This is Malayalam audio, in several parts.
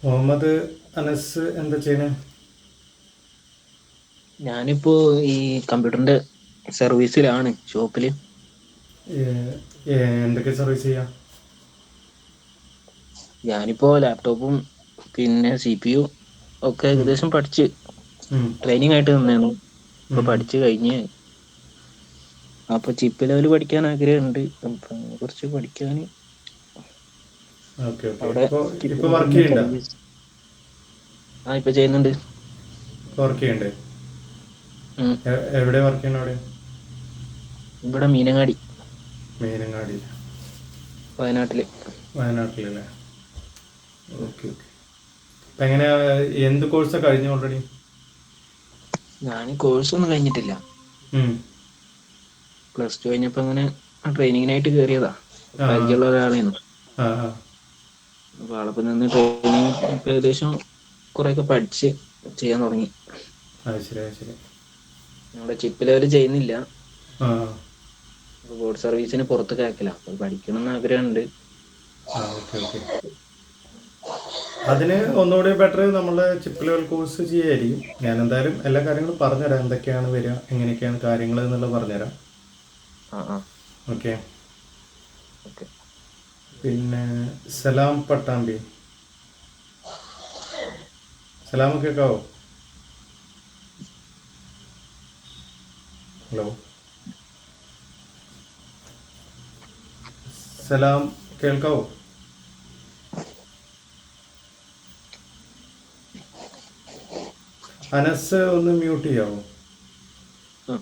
മുഹമ്മദ് അനസ് എന്താ ചെയ്യണേ? ഞാനിപ്പോ ഈ കമ്പ്യൂട്ടറിന്റെ സർവീസിലാണ് ഷോപ്പില്. ഏ- എന്തൊക്കെ സർവീസ് ചെയ്യാം? ഞാനിപ്പോ ലാപ്ടോപ്പും പിന്നെ CPU ഒക്കെ ഉം, ഏകദേശം പഠിച്ച് ഉം, ട്രെയിനിങ് ആയിട്ട് നിന്നേന്നു. ഇപ്പൊ ഉം. പഠിച്ചു കഴിഞ്ഞ് അപ്പൊ ചിപ്പ് ലെവല് പഠിക്കാൻ ആഗ്രഹമുണ്ട്. അപ്പൊ അതിനെ കുറിച്ച് പഠിക്കാന് ഓക്കെ ഓക്കെ. അവിടെ ഇപ്പോൾ വർക്ക് ചെയ്യണ്ട? സർവീസ് ഇപ്പൊ ചെയ്യുന്നുണ്ട്. വർക്ക് ചെയ്യണ്ടേ? ഉം. എവിടെ വർക്ക് ചെയ്യണം അവിടെ? ഇവിടെ മീനങ്ങാടി, മീനങ്ങാടി, വയനാട്ടില്. വയനാട്ടിലല്ലേ? ഉം. Okay okay. അപ്പം എങ്ങനെയാ, എന്ത് കോഴ്സാണ് കഴിഞ്ഞു ഓൾറെഡി? ഞാൻ കോഴ്സ് ഒന്നും കഴിഞ്ഞിട്ടില്ല. ഉം. +2 കഴിഞ്ഞപ്പോ അങ്ങനെ ട്രെയിനിങ്ങിനായിട്ട് കയറിയതാ. ആ പരിചയമുള്ള ഒരാളായിരുന്നു. ആ ആ. അപ്പൊ ആളൊപ്പം നിന്ന് ട്രെയിനിങ് ഏകദേശം കുറെയൊക്കെ പഠിച്ച് ചെയ്യാൻ തുടങ്ങി. അത് ശരി, അത് ശരി. നമ്മുടെ ചിപ്പ് ലെവല് ചെയ്യുന്നില്ല. ആ ബോർഡ് സർവീസിന് പുറത്തൊക്കെ അയക്കല. അപ്പൊ പഠിക്കണമെന്ന് ആഗ്രഹമുണ്ട്. ആ. Okay okay. അതിന് ഒന്നുകൂടി ബെറ്റർ നമ്മളുടെ ചിപ്പ് ലെവൽ കോഴ്സ് ചെയ്യായിരിക്കും. ഞാൻ എന്തായാലും എല്ലാ കാര്യങ്ങളും പറഞ്ഞുതരാം, എന്തൊക്കെയാണ് വരിക, എങ്ങനെയൊക്കെയാണ് കാര്യങ്ങൾ എന്നുള്ളത് പറഞ്ഞുതരാം. ആ ആ. ഓക്കെ. ഓക്കെ. പിന്നെ സലാം പട്ടാമ്പി. സലാം കേൾക്കാവോ? ഹലോ, സലാം കേൾക്കാവോ? അനസ് ഒന്ന് മ്യൂട്ട് ചെയ്യാവോ? ആ.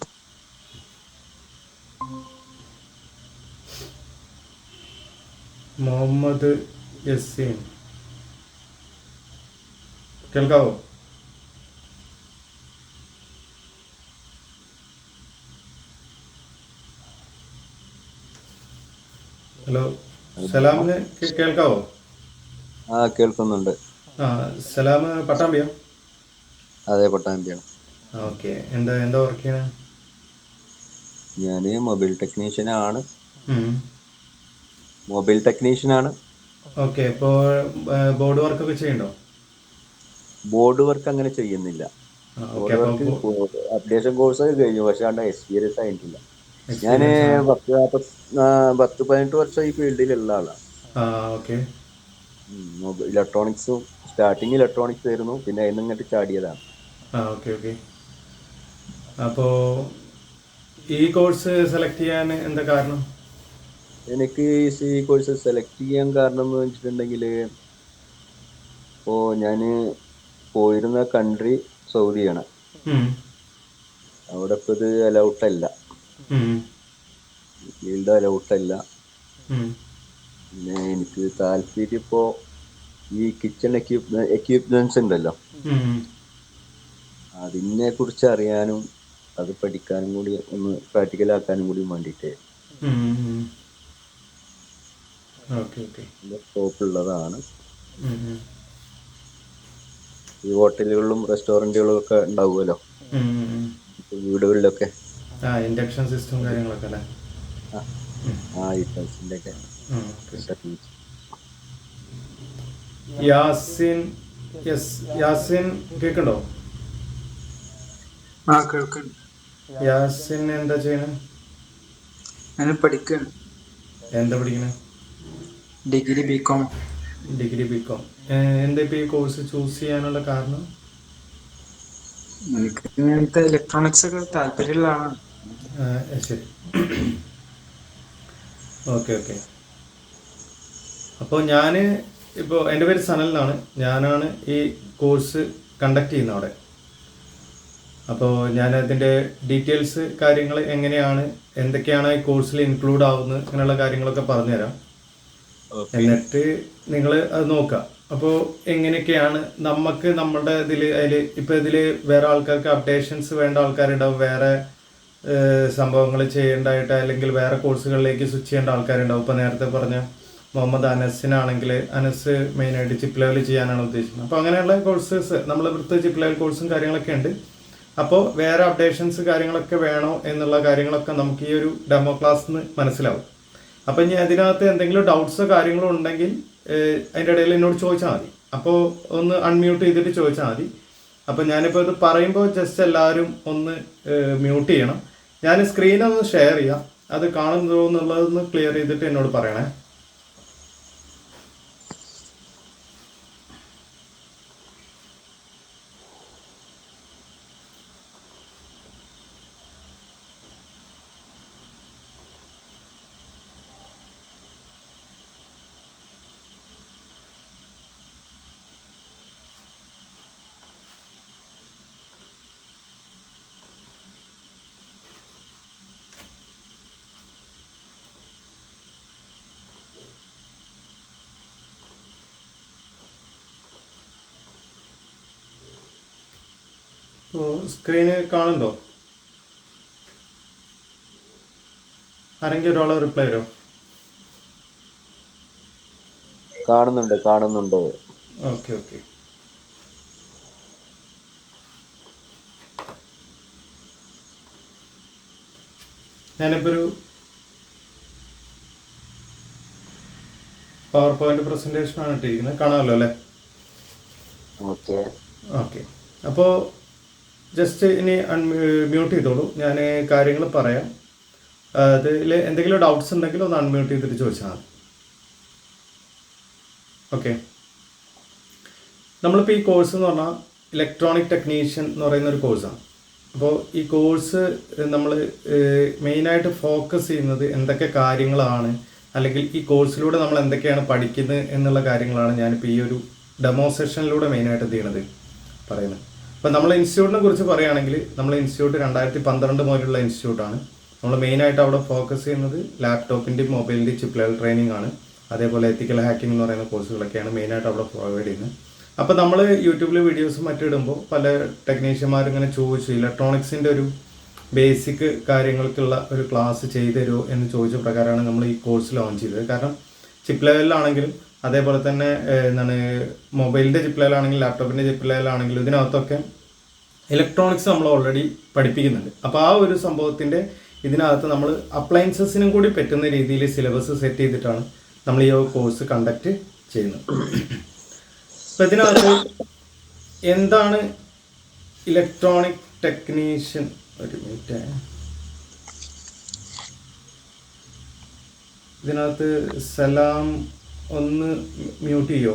മുഹമ്മദ് യസീൻ കേൾക്കാവോ? ഹലോ, സലാമിന് കേൾക്കാവോ? കേൾക്കുന്നുണ്ട്. ആ, സലാം പട്ടാമ്പിയാ? അതെ, പട്ടാമ്പിയാണ്. ഓക്കെ. എന്താ എന്താ വർക്ക് ചെയ്യണേ? ഞാൻ മൊബൈൽ ടെക്നീഷ്യനാണ്. ഉം. മൊബൈൽ ടെക്നീഷ്യനാണ്. ഓക്കെ. ഇപ്പോൾ ബോർഡ് വർക്കൊക്കെ ചെയ്യണ്ടോ? ബോർഡ് വർക്ക് അങ്ങനെ ചെയ്യുന്നില്ല. ആ ഓക്കെ. ബോർഡ് അപ്പോൾ വർക്ക് അപ്ഡേഷൻ കോഴ്സ് ഒക്കെ കഴിഞ്ഞു, പക്ഷെ അവിടെ എക്സ്പീരിയൻസ് ആയിട്ടില്ല. ഞാൻ എക്സ്പീരിയൻസ് ആണ്. 10-18 വർഷം ഈ ഫീൽഡിലുള്ള ആളാണ്. ആ ഓക്കെ. ഇലക്ട്രോണിക്സും സ്റ്റാർട്ടിങ് ഇലക്ട്രോണിക്സ് ആയിരുന്നു, പിന്നെ അതിൽ നിന്നിട്ട് ചാടിയതാണ്. ആ ഓക്കെ ഓക്കെ. അപ്പോൾ ഈ കോഴ്സ് സെലക്ട് ചെയ്യാൻ എന്താ കാരണം? എനിക്ക് ഈ കോഴ്സ് സെലക്ട് ചെയ്യാൻ കാരണം എന്ന് വെച്ചിട്ടുണ്ടെങ്കിൽ, ഇപ്പോൾ ഞാൻ പോയിരുന്ന കൺട്രി സൗദിയാണ്. ഉം. അവിടെ ഇപ്പോൾ ഇത് അലൗട്ടല്ല, ഉം. ഫീൽഡ് അലൗട്ടല്ല. ഉം. പിന്നെ എനിക്ക് താല്പര്യം ഇപ്പോൾ ഈ കിച്ചൺ എക്യുപ്മെന്റ്സ് ഉണ്ടല്ലോ, ഉം. അതിനെ കുറിച്ച് അറിയാനും അത് പഠിക്കാനും കൂടി ഒന്ന് പ്രാക്ടിക്കലാക്കാനും കൂടി വേണ്ടിയിട്ട് ഉം. ഉം. Okay okay. സ്കോപ്പ് ഉള്ളതാണ്. ഉം. ഉം. ഈ ഹോട്ടലുകളിലും റെസ്റ്റോറൻറ്റുകളും ഒക്കെ ഉണ്ടാവുമല്ലോ, ഉം. ഉം. വീടുകളിലൊക്കെ. ആ, ഇൻഡക്ഷൻ സിസ്റ്റം കാര്യങ്ങളൊക്കെ അല്ലേ? ആ ആ ഐറ്റംസിൻ്റെ ഒക്കെ okay okay. Service. Yasin, yes, Yasin കേൾക്കണ്ടോ? കേൾക്കുന്നുണ്ട്. യാസിൻ എന്താ ചെയ്യണേ? ഞാൻ പഠിക്കാണ്. എന്താ പഠിക്കണേ? Degree BCom. Degree BCom. എന്താ ഇപ്പോൾ ഈ കോഴ്സ് ചൂസ് ചെയ്യാനുള്ള കാരണം? എനിക്ക് ഇങ്ങനത്തെ ഇലക്ട്രോണിക്സ് ഒക്കെ താല്പര്യമുള്ള ആളാണ്. ശരി. Okay okay. അപ്പോൾ ഞാൻ, ഇപ്പോൾ എൻ്റെ പേര് സനൽ എന്നാണ്. ഞാനാണ് ഈ കോഴ്സ് കണ്ടക്ട് ചെയ്യുന്നത് അവിടെ. അപ്പോൾ ഞാൻ അതിൻ്റെ ഡീറ്റെയിൽസ് കാര്യങ്ങൾ എങ്ങനെയാണ്, എന്തൊക്കെയാണ് ഈ കോഴ്സിൽ ഇൻക്ലൂഡ് ആവുന്നത്, അങ്ങനെയുള്ള കാര്യങ്ങളൊക്കെ പറഞ്ഞുതരാം. ഓക്കെ. എന്നിട്ട് നിങ്ങൾ അത് നോക്കുക. അപ്പോൾ എങ്ങനെയൊക്കെയാണ് നമുക്ക് നമ്മളുടെ അതിൽ ഇപ്പോൾ ഇതിൽ വേറെ ആൾക്കാർക്ക് അപ്ഡേഷൻസ് വേണ്ട ആൾക്കാരുണ്ടാവും, വേറെ സംഭവങ്ങൾ ചെയ്യേണ്ടതായിട്ട്, അല്ലെങ്കിൽ വേറെ കോഴ്സുകളിലേക്ക് സ്വിച്ച് ചെയ്യേണ്ട ആൾക്കാരുണ്ടാവും. ഇപ്പോൾ നേരത്തെ പറഞ്ഞ മുഹമ്മദ് അനസിനാണെങ്കിൽ അനസ് മെയിനായിട്ട് ചിപ്പ് ലെവൽ ചെയ്യാനാണ് ഉദ്ദേശിക്കുന്നത്. അപ്പോൾ അങ്ങനെയുള്ള കോഴ്സസ് നമ്മൾ ഇവിടുത്തെ ചിപ്പ് ലെവൽ കോഴ്സും കാര്യങ്ങളൊക്കെ ഉണ്ട്. അപ്പോൾ വേറെ അപ്ഡേഷൻസ് കാര്യങ്ങളൊക്കെ വേണോ എന്നുള്ള കാര്യങ്ങളൊക്കെ നമുക്ക് ഈ ഒരു ഡെമോ ക്ലാസ്സിൽ നിന്ന് മനസ്സിലാവും. അപ്പം ഇനി അതിനകത്ത് എന്തെങ്കിലും ഡൗട്ട്സോ കാര്യങ്ങളോ ഉണ്ടെങ്കിൽ അതിൻ്റെ ഇടയിൽ എന്നോട് ചോദിച്ചാൽ മതി. അപ്പോൾ ഒന്ന് അൺമ്യൂട്ട് ചെയ്തിട്ട് ചോദിച്ചാൽ മതി. അപ്പോൾ ഞാനിപ്പോൾ ഇത് പറയുമ്പോൾ ജസ്റ്റ് എല്ലാവരും ഒന്ന് മ്യൂട്ട് ചെയ്യണം. ഞാൻ സ്ക്രീനൊന്ന് ഷെയർ ചെയ്യാം, അത് കാണുന്നതോ എന്നുള്ളതൊന്ന് ക്ലിയർ ചെയ്തിട്ട് എന്നോട് പറയണേ. സ്ക്രീന് കാണുന്നുണ്ടോ? ആരെങ്കിലും ഒരാളെ റിപ്ലൈ തരോ? കാണുന്നുണ്ട്. ഓക്കെ. ഞാനിപ്പോൾ ഒരു പവർ പോയിന്റ് പ്രസന്റേഷനാണ് ഇട്ടിരിക്കുന്നത്, കാണാമല്ലോ അല്ലേ? ഓക്കെ. അപ്പോൾ ജസ്റ്റ് ഇനി മ്യൂട്ട് ചെയ്തോളൂ, ഞാൻ കാര്യങ്ങൾ പറയാം. അതിൽ എന്തെങ്കിലും ഡൗട്ട്സ് ഉണ്ടെങ്കിൽ ഒന്ന് അൺമ്യൂട്ട് ചെയ്തിട്ട് ചോദിച്ചാൽ മതി. ഓക്കെ. നമ്മളിപ്പോൾ ഈ കോഴ്സ് എന്ന് പറഞ്ഞാൽ ഇലക്ട്രോണിക് ടെക്നീഷ്യൻ എന്ന് പറയുന്ന ഒരു കോഴ്സാണ്. അപ്പോൾ ഈ കോഴ്സ് നമ്മൾ മെയിനായിട്ട് ഫോക്കസ് ചെയ്യുന്നത് എന്തൊക്കെ കാര്യങ്ങളാണ്, അല്ലെങ്കിൽ ഈ കോഴ്സിലൂടെ നമ്മൾ എന്തൊക്കെയാണ് പഠിക്കുന്നത് എന്നുള്ള കാര്യങ്ങളാണ് ഞാനിപ്പോൾ ഈ ഒരു ഡെമോ സെഷനിലൂടെ മെയിനായിട്ട് ചെയ്യുന്നത് പറയുന്നത്. അപ്പോൾ നമ്മൾ ഇൻസ്റ്റിറ്റ്യൂട്ടിനെ കുറിച്ച് പറയുകയാണെങ്കിൽ, നമ്മൾ ഇൻസ്റ്റിറ്റ്യൂട്ട് 2012 മുതലുള്ള ഇൻസ്റ്റിറ്റ്യൂട്ടാണ്. നമ്മൾ മെയിനായിട്ട് അവിടെ ഫോക്കസ് ചെയ്യുന്നത് ലാപ്ടോപ്പിൻ്റെയും മൊബൈലിൻ്റെയും ചിപ്പ് ലെവൽ ട്രെയിനിങ് ആണ്. അതേപോലെ എത്തിക്കൽ ഹാക്കിംഗ് എന്ന് പറയുന്ന കോഴ്സുകളൊക്കെയാണ് മെയിനായിട്ട് അവിടെ പ്രൊവൈഡ് ചെയ്യുന്നത്. അപ്പോൾ നമ്മൾ യൂട്യൂബിൽ വീഡിയോസ് മറ്റിടുമ്പോൾ പല ടെക്നീഷ്യന്മാർ ഇങ്ങനെ ചോദിച്ചു, ഇലക്ട്രോണിക്സിൻ്റെ ഒരു ബേസിക് കാര്യങ്ങൾക്കുള്ള ഒരു ക്ലാസ് ചെയ്തു തരുമോ എന്ന് ചോദിച്ച പ്രകാരമാണ് നമ്മൾ ഈ കോഴ്സ് ലോഞ്ച് ചെയ്തത്. കാരണം ചിപ്പ് ലെവലിലാണെങ്കിലും അതേപോലെ തന്നെ എന്താണ് മൊബൈലിൻ്റെ ചിപ്പ് ലെവലാണെങ്കിലും ലാപ്ടോപ്പിൻ്റെ ചിപ്പ് ലെവലാണെങ്കിലും ഇതിനകത്തൊക്കെ ഇലക്ട്രോണിക്സ് നമ്മൾ ഓൾറെഡി പഠിപ്പിക്കുന്നുണ്ട്. അപ്പോൾ ആ ഒരു സംഭവത്തിൻ്റെ ഇതിനകത്ത് നമ്മൾ അപ്ലയൻസസിനും കൂടി പറ്റുന്ന രീതിയിൽ സിലബസ് സെറ്റ് ചെയ്തിട്ടാണ് നമ്മൾ ഈ കോഴ്സ് കണ്ടക്ട് ചെയ്യുന്നത്. അപ്പോൾ ഇതിനകത്ത് എന്താണ് ഇലക്ട്രോണിക് ടെക്നീഷ്യൻ, ഒരു മിനിറ്റ്, ഇതിനകത്ത് സലാം ഒന്ന് മ്യൂട്ട് ചെയ്യോ?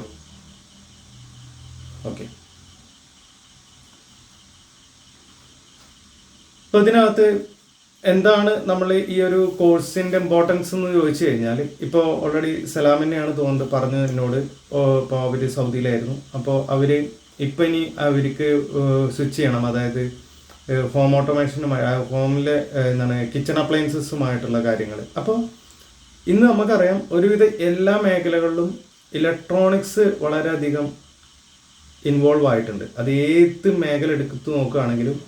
ഓക്കെ. അപ്പോൾ ഇതിനകത്ത് എന്താണ് നമ്മൾ ഈ ഒരു കോഴ്സിൻ്റെ ഇമ്പോർട്ടൻസ് എന്ന് ചോദിച്ചു കഴിഞ്ഞാൽ, ഇപ്പോൾ ഓൾറെഡി സലാമിനെയാണ് തോന്നുന്നത് പറഞ്ഞത് എന്നോട്. ഇപ്പോൾ അവർ സൗദിയിലായിരുന്നു. അപ്പോൾ അവർ ഇപ്പം ഇനി അവർക്ക് സ്വിച്ച് ചെയ്യണം, അതായത് ഹോം ഓട്ടോമേഷനുമായി ഹോമിലെ എന്താണ് കിച്ചൺ അപ്ലയൻസസുമായിട്ടുള്ള കാര്യങ്ങൾ. അപ്പോൾ ഇന്ന് നമുക്കറിയാം ഒരുവിധ എല്ലാ മേഖലകളിലും ഇലക്ട്രോണിക്സ് വളരെയധികം ഇൻവോൾവ് ആയിട്ടുണ്ട്. അത് ഏത് മേഖല എടുത്തു നോക്കുകയാണെങ്കിലും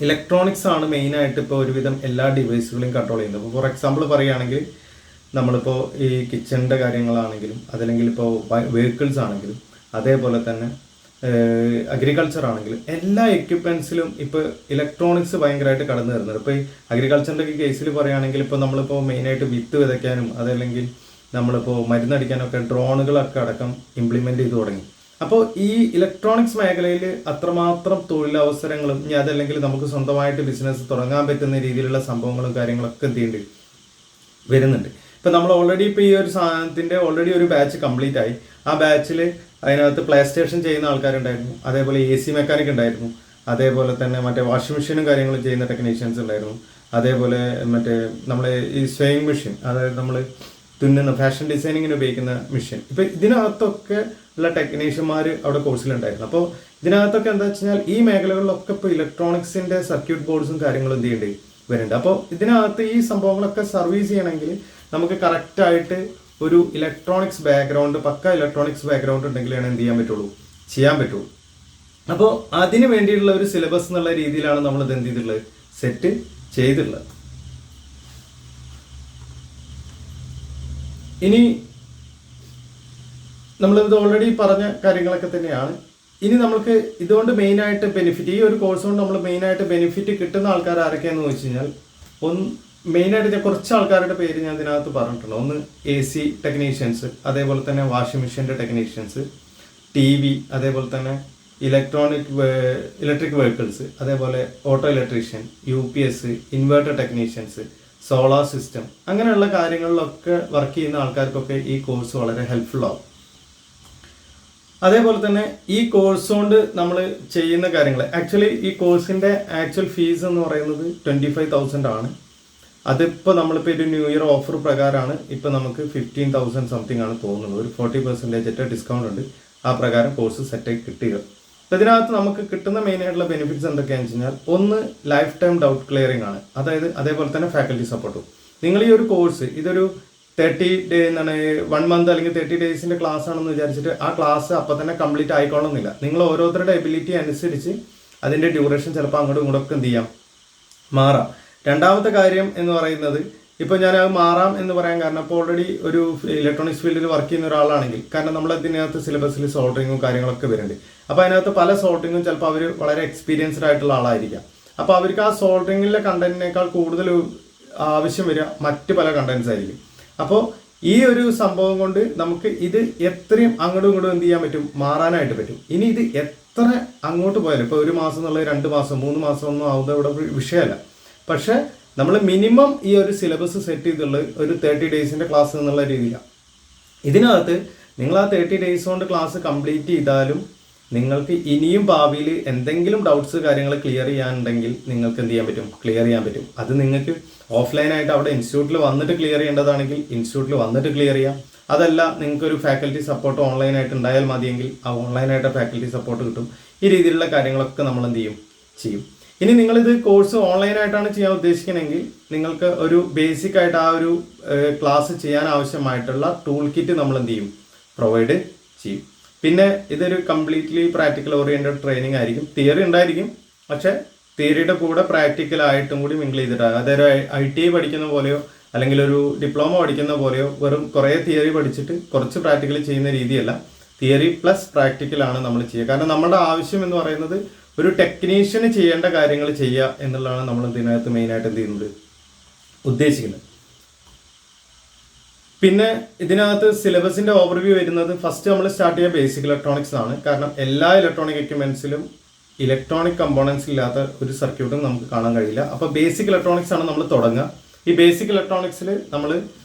ഇലക്ട്രോണിക്സ് ആണ് മെയിനായിട്ട് ഇപ്പോൾ ഒരുവിധം എല്ലാ ഡിവൈസുകളെയും കൺട്രോൾ ചെയ്യുന്നത്. ഇപ്പോൾ ഫോർ എക്സാമ്പിൾ പറയുകയാണെങ്കിൽ നമ്മളിപ്പോൾ ഈ കിച്ചണിൻ്റെ കാര്യങ്ങളാണെങ്കിലും, അതല്ലെങ്കിൽ ഇപ്പോൾ വെഹിക്കിൾസ് ആണെങ്കിലും, അതേപോലെ തന്നെ അഗ്രികൾച്ചർ ആണെങ്കിലും എല്ലാ എക്യുപ്മെൻസിലും ഇപ്പോൾ ഇലക്ട്രോണിക്സ് ഭയങ്കരമായിട്ട് കടന്നു വരുന്നത്. ഇപ്പോൾ ഈ അഗ്രികൾച്ചറിൻ്റെ കേസിൽ പറയുകയാണെങ്കിൽ ഇപ്പോൾ നമ്മളിപ്പോൾ മെയിനായിട്ട് വിത്ത് വിതയ്ക്കാനും അതല്ലെങ്കിൽ നമ്മളിപ്പോൾ മരുന്നടിക്കാനൊക്കെ ഡ്രോണുകളൊക്കെ അടക്കം ഇംപ്ലിമെൻ്റ് ചെയ്ത് തുടങ്ങി. അപ്പോൾ ഈ ഇലക്ട്രോണിക്സ് മേഖലയിൽ അത്രമാത്രം തൊഴിലവസരങ്ങളും ഇനി അതല്ലെങ്കിൽ നമുക്ക് സ്വന്തമായിട്ട് ബിസിനസ് തുടങ്ങാൻ പറ്റുന്ന രീതിയിലുള്ള സംഭവങ്ങളും കാര്യങ്ങളൊക്കെ എന്ത് വരുന്നുണ്ട്. ഇപ്പം നമ്മൾ ഓൾറെഡി ഇപ്പോൾ ഈ ഒരു സാധനത്തിൻ്റെ ഓൾറെഡി ഒരു ബാച്ച് കംപ്ലീറ്റ് ആയി. ആ ബാച്ചിൽ അതിനകത്ത് പ്ലേ സ്റ്റേഷൻ ചെയ്യുന്ന ആൾക്കാരുണ്ടായിരുന്നു, അതേപോലെ AC മെക്കാനിക് ഉണ്ടായിരുന്നു, അതേപോലെ തന്നെ മറ്റേ വാഷിംഗ് മെഷീനും കാര്യങ്ങളും ചെയ്യുന്ന ടെക്നീഷ്യൻസ് ഉണ്ടായിരുന്നു, അതേപോലെ മറ്റേ നമ്മൾ ഈ സ്വയിങ് മെഷീൻ, അതായത് നമ്മൾ തുന്നുന്ന ഫാഷൻ ഡിസൈനിങ്ങിന് ഉപയോഗിക്കുന്ന മെഷീൻ, ഇപ്പം ഇതിനകത്തൊക്കെ ഉള്ള ടെക്നീഷ്യന്മാർ അവിടെ കോഴ്സിലുണ്ടായിരുന്നു. അപ്പോൾ ഇതിനകത്തൊക്കെ എന്താ വെച്ച് കഴിഞ്ഞാൽ ഈ മേഖലകളിലൊക്കെ ഇപ്പോൾ ഇലക്ട്രോണിക്സിൻ്റെ സർക്യൂട്ട് ബോർഡ്സും കാര്യങ്ങളും എന്ത് ചെയ്യേണ്ടി വരുന്നുണ്ട്. അപ്പോൾ ഇതിനകത്ത് ഈ സംഭവങ്ങളൊക്കെ സർവീസ് ചെയ്യണമെങ്കിൽ നമുക്ക് കറക്റ്റായിട്ട് ഒരു ഇലക്ട്രോണിക്സ് ബാക്ക്ഗ്രൗണ്ട്, പക്ക ഇലക്ട്രോണിക്സ് ബാക്ക്ഗ്രൗണ്ട് ഉണ്ടെങ്കിലാണ് എന്ത് ചെയ്യാൻ പറ്റുള്ളൂ. അപ്പോൾ അതിന് വേണ്ടിയിട്ടുള്ള ഒരു സിലബസ് എന്നുള്ള രീതിയിലാണ് നമ്മൾ ഇത് എന്ത് ചെയ്തിട്ടുള്ളത്, സെറ്റ് ചെയ്തിട്ടുള്ളത്. ഇനി നമ്മളിത് ഓൾറെഡി പറഞ്ഞ കാര്യങ്ങളൊക്കെ തന്നെയാണ്. ഇനി നമുക്ക് ഇതുകൊണ്ട് മെയിനായിട്ട് ബെനിഫിറ്റ്, ഈ ഒരു കോഴ്സ് കൊണ്ട് നമ്മൾ മെയിനായിട്ട് ബെനിഫിറ്റ് കിട്ടുന്ന ആൾക്കാർ ആരൊക്കെയാണെന്ന് വെച്ച് കഴിഞ്ഞാൽ, മെയിനായിട്ട് ഞാൻ കുറച്ച് ആൾക്കാരുടെ പേര് ഞാൻ ഇതിനകത്ത് പറഞ്ഞിട്ടുണ്ട്. ഒന്ന് AC ടെക്നീഷ്യൻസ്, അതേപോലെ തന്നെ വാഷിംഗ് മെഷീൻ്റെ ടെക്നീഷ്യൻസ്, TV, അതേപോലെ തന്നെ ഇലക്ട്രിക് വെഹിക്കിൾസ്, അതേപോലെ auto electrician, UPS, inverter technicians, solar system, അങ്ങനെയുള്ള കാര്യങ്ങളിലൊക്കെ വർക്ക് ചെയ്യുന്ന ആൾക്കാർക്കൊക്കെ ഈ കോഴ്സ് വളരെ ഹെൽപ്ഫുൾ ആവും. അതേപോലെ തന്നെ ഈ കോഴ്സ് കൊണ്ട് നമ്മൾ ചെയ്യുന്ന കാര്യങ്ങൾ, ആക്ച്വലി ഈ കോഴ്സിൻ്റെ ആക്ച്വൽ ഫീസ് എന്ന് പറയുന്നത് 25,000 ആണ്. അതിപ്പോൾ നമ്മളിപ്പോൾ ഒരു ന്യൂ ഇയർ ഓഫർ പ്രകാരമാണ് ഇപ്പോൾ നമുക്ക് 15,000 സംതിങ് ആണ് തോന്നുന്നത്. ഒരു 40% ഡിസ്കൗണ്ട് ഉണ്ട്. ആ പ്രകാരം കോഴ്സ് സെറ്റായി കിട്ടുക. അപ്പോൾ ഇതിനകത്ത് നമുക്ക് കിട്ടുന്ന മെയിനായിട്ടുള്ള ബെനിഫിറ്റ്സ് എന്തൊക്കെയാണെന്ന് വെച്ച് കഴിഞ്ഞാൽ, ഒന്ന് ലൈഫ് ടൈം ഡൗട്ട് ക്ലിയറിംഗ് ആണ്. അതായത് അതേപോലെ തന്നെ ഫാക്കൽറ്റി സപ്പോർട്ടും. നിങ്ങൾ ഈ ഒരു കോഴ്സ് ഇതൊരു 30 ഡേ എന്താണ് 1 മന്ത് അല്ലെങ്കിൽ 30 ഡേയ്സിൻ്റെ ക്ലാസ് ആണെന്ന് വിചാരിച്ചിട്ട് ആ ക്ലാസ് അപ്പം തന്നെ കംപ്ലീറ്റ് ആയിക്കോളുന്നില്ല. നിങ്ങൾ ഓരോരുത്തരുടെ എബിലിറ്റി അനുസരിച്ച് അതിൻ്റെ ഡ്യൂറേഷൻ ചിലപ്പോൾ അങ്ങോട്ടും ഇങ്ങോട്ടൊക്കെ എന്ത് ചെയ്യാം, മാറാം. രണ്ടാമത്തെ കാര്യം എന്ന് പറയുന്നത്, ഇപ്പോൾ ഞാൻ അത് മാറാം എന്ന് പറയാൻ കാരണം, ഇപ്പോൾ ഓൾറെഡി ഒരു ഇലക്ട്രോണിക്സ് ഫീൽഡിൽ വർക്ക് ചെയ്യുന്ന ഒരാളാണെങ്കിൽ, കാരണം നമ്മൾ അതിനകത്ത് സിലബസിൽ സോൾഡറിങ്ങും കാര്യങ്ങളൊക്കെ വരുന്നുണ്ട്. അപ്പോൾ അതിനകത്ത് പല സോൾഡറിങ്ങും ചിലപ്പോൾ അവർ വളരെ എക്സ്പീരിയൻസ്ഡ് ആയിട്ടുള്ള ആളായിരിക്കാം. അപ്പോൾ അവർക്ക് ആ സോൾഡറിങ്ങിലെ കണ്ടന്റിനേക്കാൾ കൂടുതൽ ആവശ്യം വരിക മറ്റ് പല കണ്ടന്റ്സ് ആയിരിക്കും. അപ്പോൾ ഈ ഒരു സംഭവം കൊണ്ട് നമുക്ക് ഇത് എത്രയും അങ്ങോട്ടും ഇങ്ങോട്ടും എന്ത് ചെയ്യാൻ പറ്റും, മാറാനായിട്ട് പറ്റും. ഇനി ഇത് എത്ര അങ്ങോട്ട് പോയാലും, ഇപ്പോൾ 1 മാസം എന്നുള്ളത് 2 മാസം 3 മാസം ഒന്നും ആവുന്നത് ഇവിടെ വിഷയമല്ല. പക്ഷേ നമ്മൾ മിനിമം ഈ ഒരു സിലബസ് സെറ്റ് ചെയ്തുള്ളത് ഒരു 30 ഡേയ്സിൻ്റെ ക്ലാസ് എന്നുള്ള രീതിയിലാണ്. ഇതിനകത്ത് നിങ്ങൾ ആ 30 ഡേയ്സ് കൊണ്ട് ക്ലാസ് കംപ്ലീറ്റ് ചെയ്താലും നിങ്ങൾക്ക് ഇനിയും ഭാവിയിൽ എന്തെങ്കിലും ഡൗട്ട്സ് കാര്യങ്ങൾ ക്ലിയർ ചെയ്യാനുണ്ടെങ്കിൽ നിങ്ങൾക്ക് എന്ത് ചെയ്യാൻ പറ്റും, ക്ലിയർ ചെയ്യാൻ പറ്റും. അത് നിങ്ങൾക്ക് ഓഫ്ലൈനായിട്ട് അവിടെ ഇൻസ്റ്റിറ്റ്യൂട്ടിൽ വന്നിട്ട് ക്ലിയർ ചെയ്യേണ്ടതാണെങ്കിൽ ഇൻസ്റ്റിറ്റ്യൂട്ടിൽ വന്നിട്ട് ക്ലിയർ ചെയ്യാം. അതല്ല നിങ്ങൾക്കൊരു ഫാക്കൽറ്റി സപ്പോർട്ട് ഓൺലൈനായിട്ട് ഉണ്ടായാൽ മതിയെങ്കിൽ ആ ഓൺലൈനായിട്ട് ഫാക്കൽറ്റി സപ്പോർട്ട് കിട്ടും. ഈ രീതിയിലുള്ള കാര്യങ്ങളൊക്കെ നമ്മൾ എന്ത് ചെയ്യും. ഇനി നിങ്ങളിത് കോഴ്സ് ഓൺലൈനായിട്ടാണ് ചെയ്യാൻ ഉദ്ദേശിക്കുന്നതെങ്കിൽ നിങ്ങൾക്ക് ഒരു ബേസിക് ആയിട്ട് ആ ഒരു ക്ലാസ് ചെയ്യാൻ ആവശ്യമായിട്ടുള്ള ടൂൾ കിറ്റ് നമ്മൾ എന്ത് ചെയ്യും, പ്രൊവൈഡ് ചെയ്യും. പിന്നെ ഇതൊരു കംപ്ലീറ്റ്ലി പ്രാക്ടിക്കൽ ഓറിയൻറ്റഡ് ട്രെയിനിങ് ആയിരിക്കും. തിയറി ഉണ്ടായിരിക്കും, പക്ഷേ തിയറിയുടെ കൂടെ പ്രാക്ടിക്കലായിട്ടും കൂടി മിങ്കിൾ ചെയ്തിട്ടാണ്. അതൊരു ITI പഠിക്കുന്ന പോലെയോ അല്ലെങ്കിൽ ഒരു ഡിപ്ലോമ പഠിക്കുന്ന പോലെയോ വെറും കുറേ തിയറി പഠിച്ചിട്ട് കുറച്ച് പ്രാക്ടിക്കൽ ചെയ്യുന്ന രീതിയല്ല. തിയറി പ്ലസ് പ്രാക്ടിക്കലാണ് നമ്മൾ ചെയ്യുക. കാരണം നമ്മുടെ ആവശ്യം എന്ന് പറയുന്നത് ഒരു ടെക്നീഷ്യന് ചെയ്യേണ്ട കാര്യങ്ങൾ ചെയ്യുക എന്നുള്ളതാണ് നമ്മൾ ഇതിനകത്ത് മെയിനായിട്ട് എന്ത് ചെയ്യുന്നത്, ഉദ്ദേശിക്കുന്നത്. പിന്നെ ഇതിനകത്ത് സിലബസിൻ്റെ ഓവർവ്യൂ വരുന്നത്, ഫസ്റ്റ് നമ്മൾ സ്റ്റാർട്ട് ചെയ്യുക ബേസിക് ഇലക്ട്രോണിക്സ് ആണ്. കാരണം എല്ലാ ഇലക്ട്രോണിക് എക്യുപ്മെൻറ്റ്സിലും ഇലക്ട്രോണിക് കമ്പോണൻസ് ഇല്ലാത്ത ഒരു സർക്യൂട്ടും നമുക്ക് കാണാൻ കഴിയില്ല. അപ്പോൾ ബേസിക് ഇലക്ട്രോണിക്സ് ആണ് നമ്മൾ തുടങ്ങുക. ഈ ബേസിക് ഇലക്ട്രോണിക്സിൽ നമ്മൾ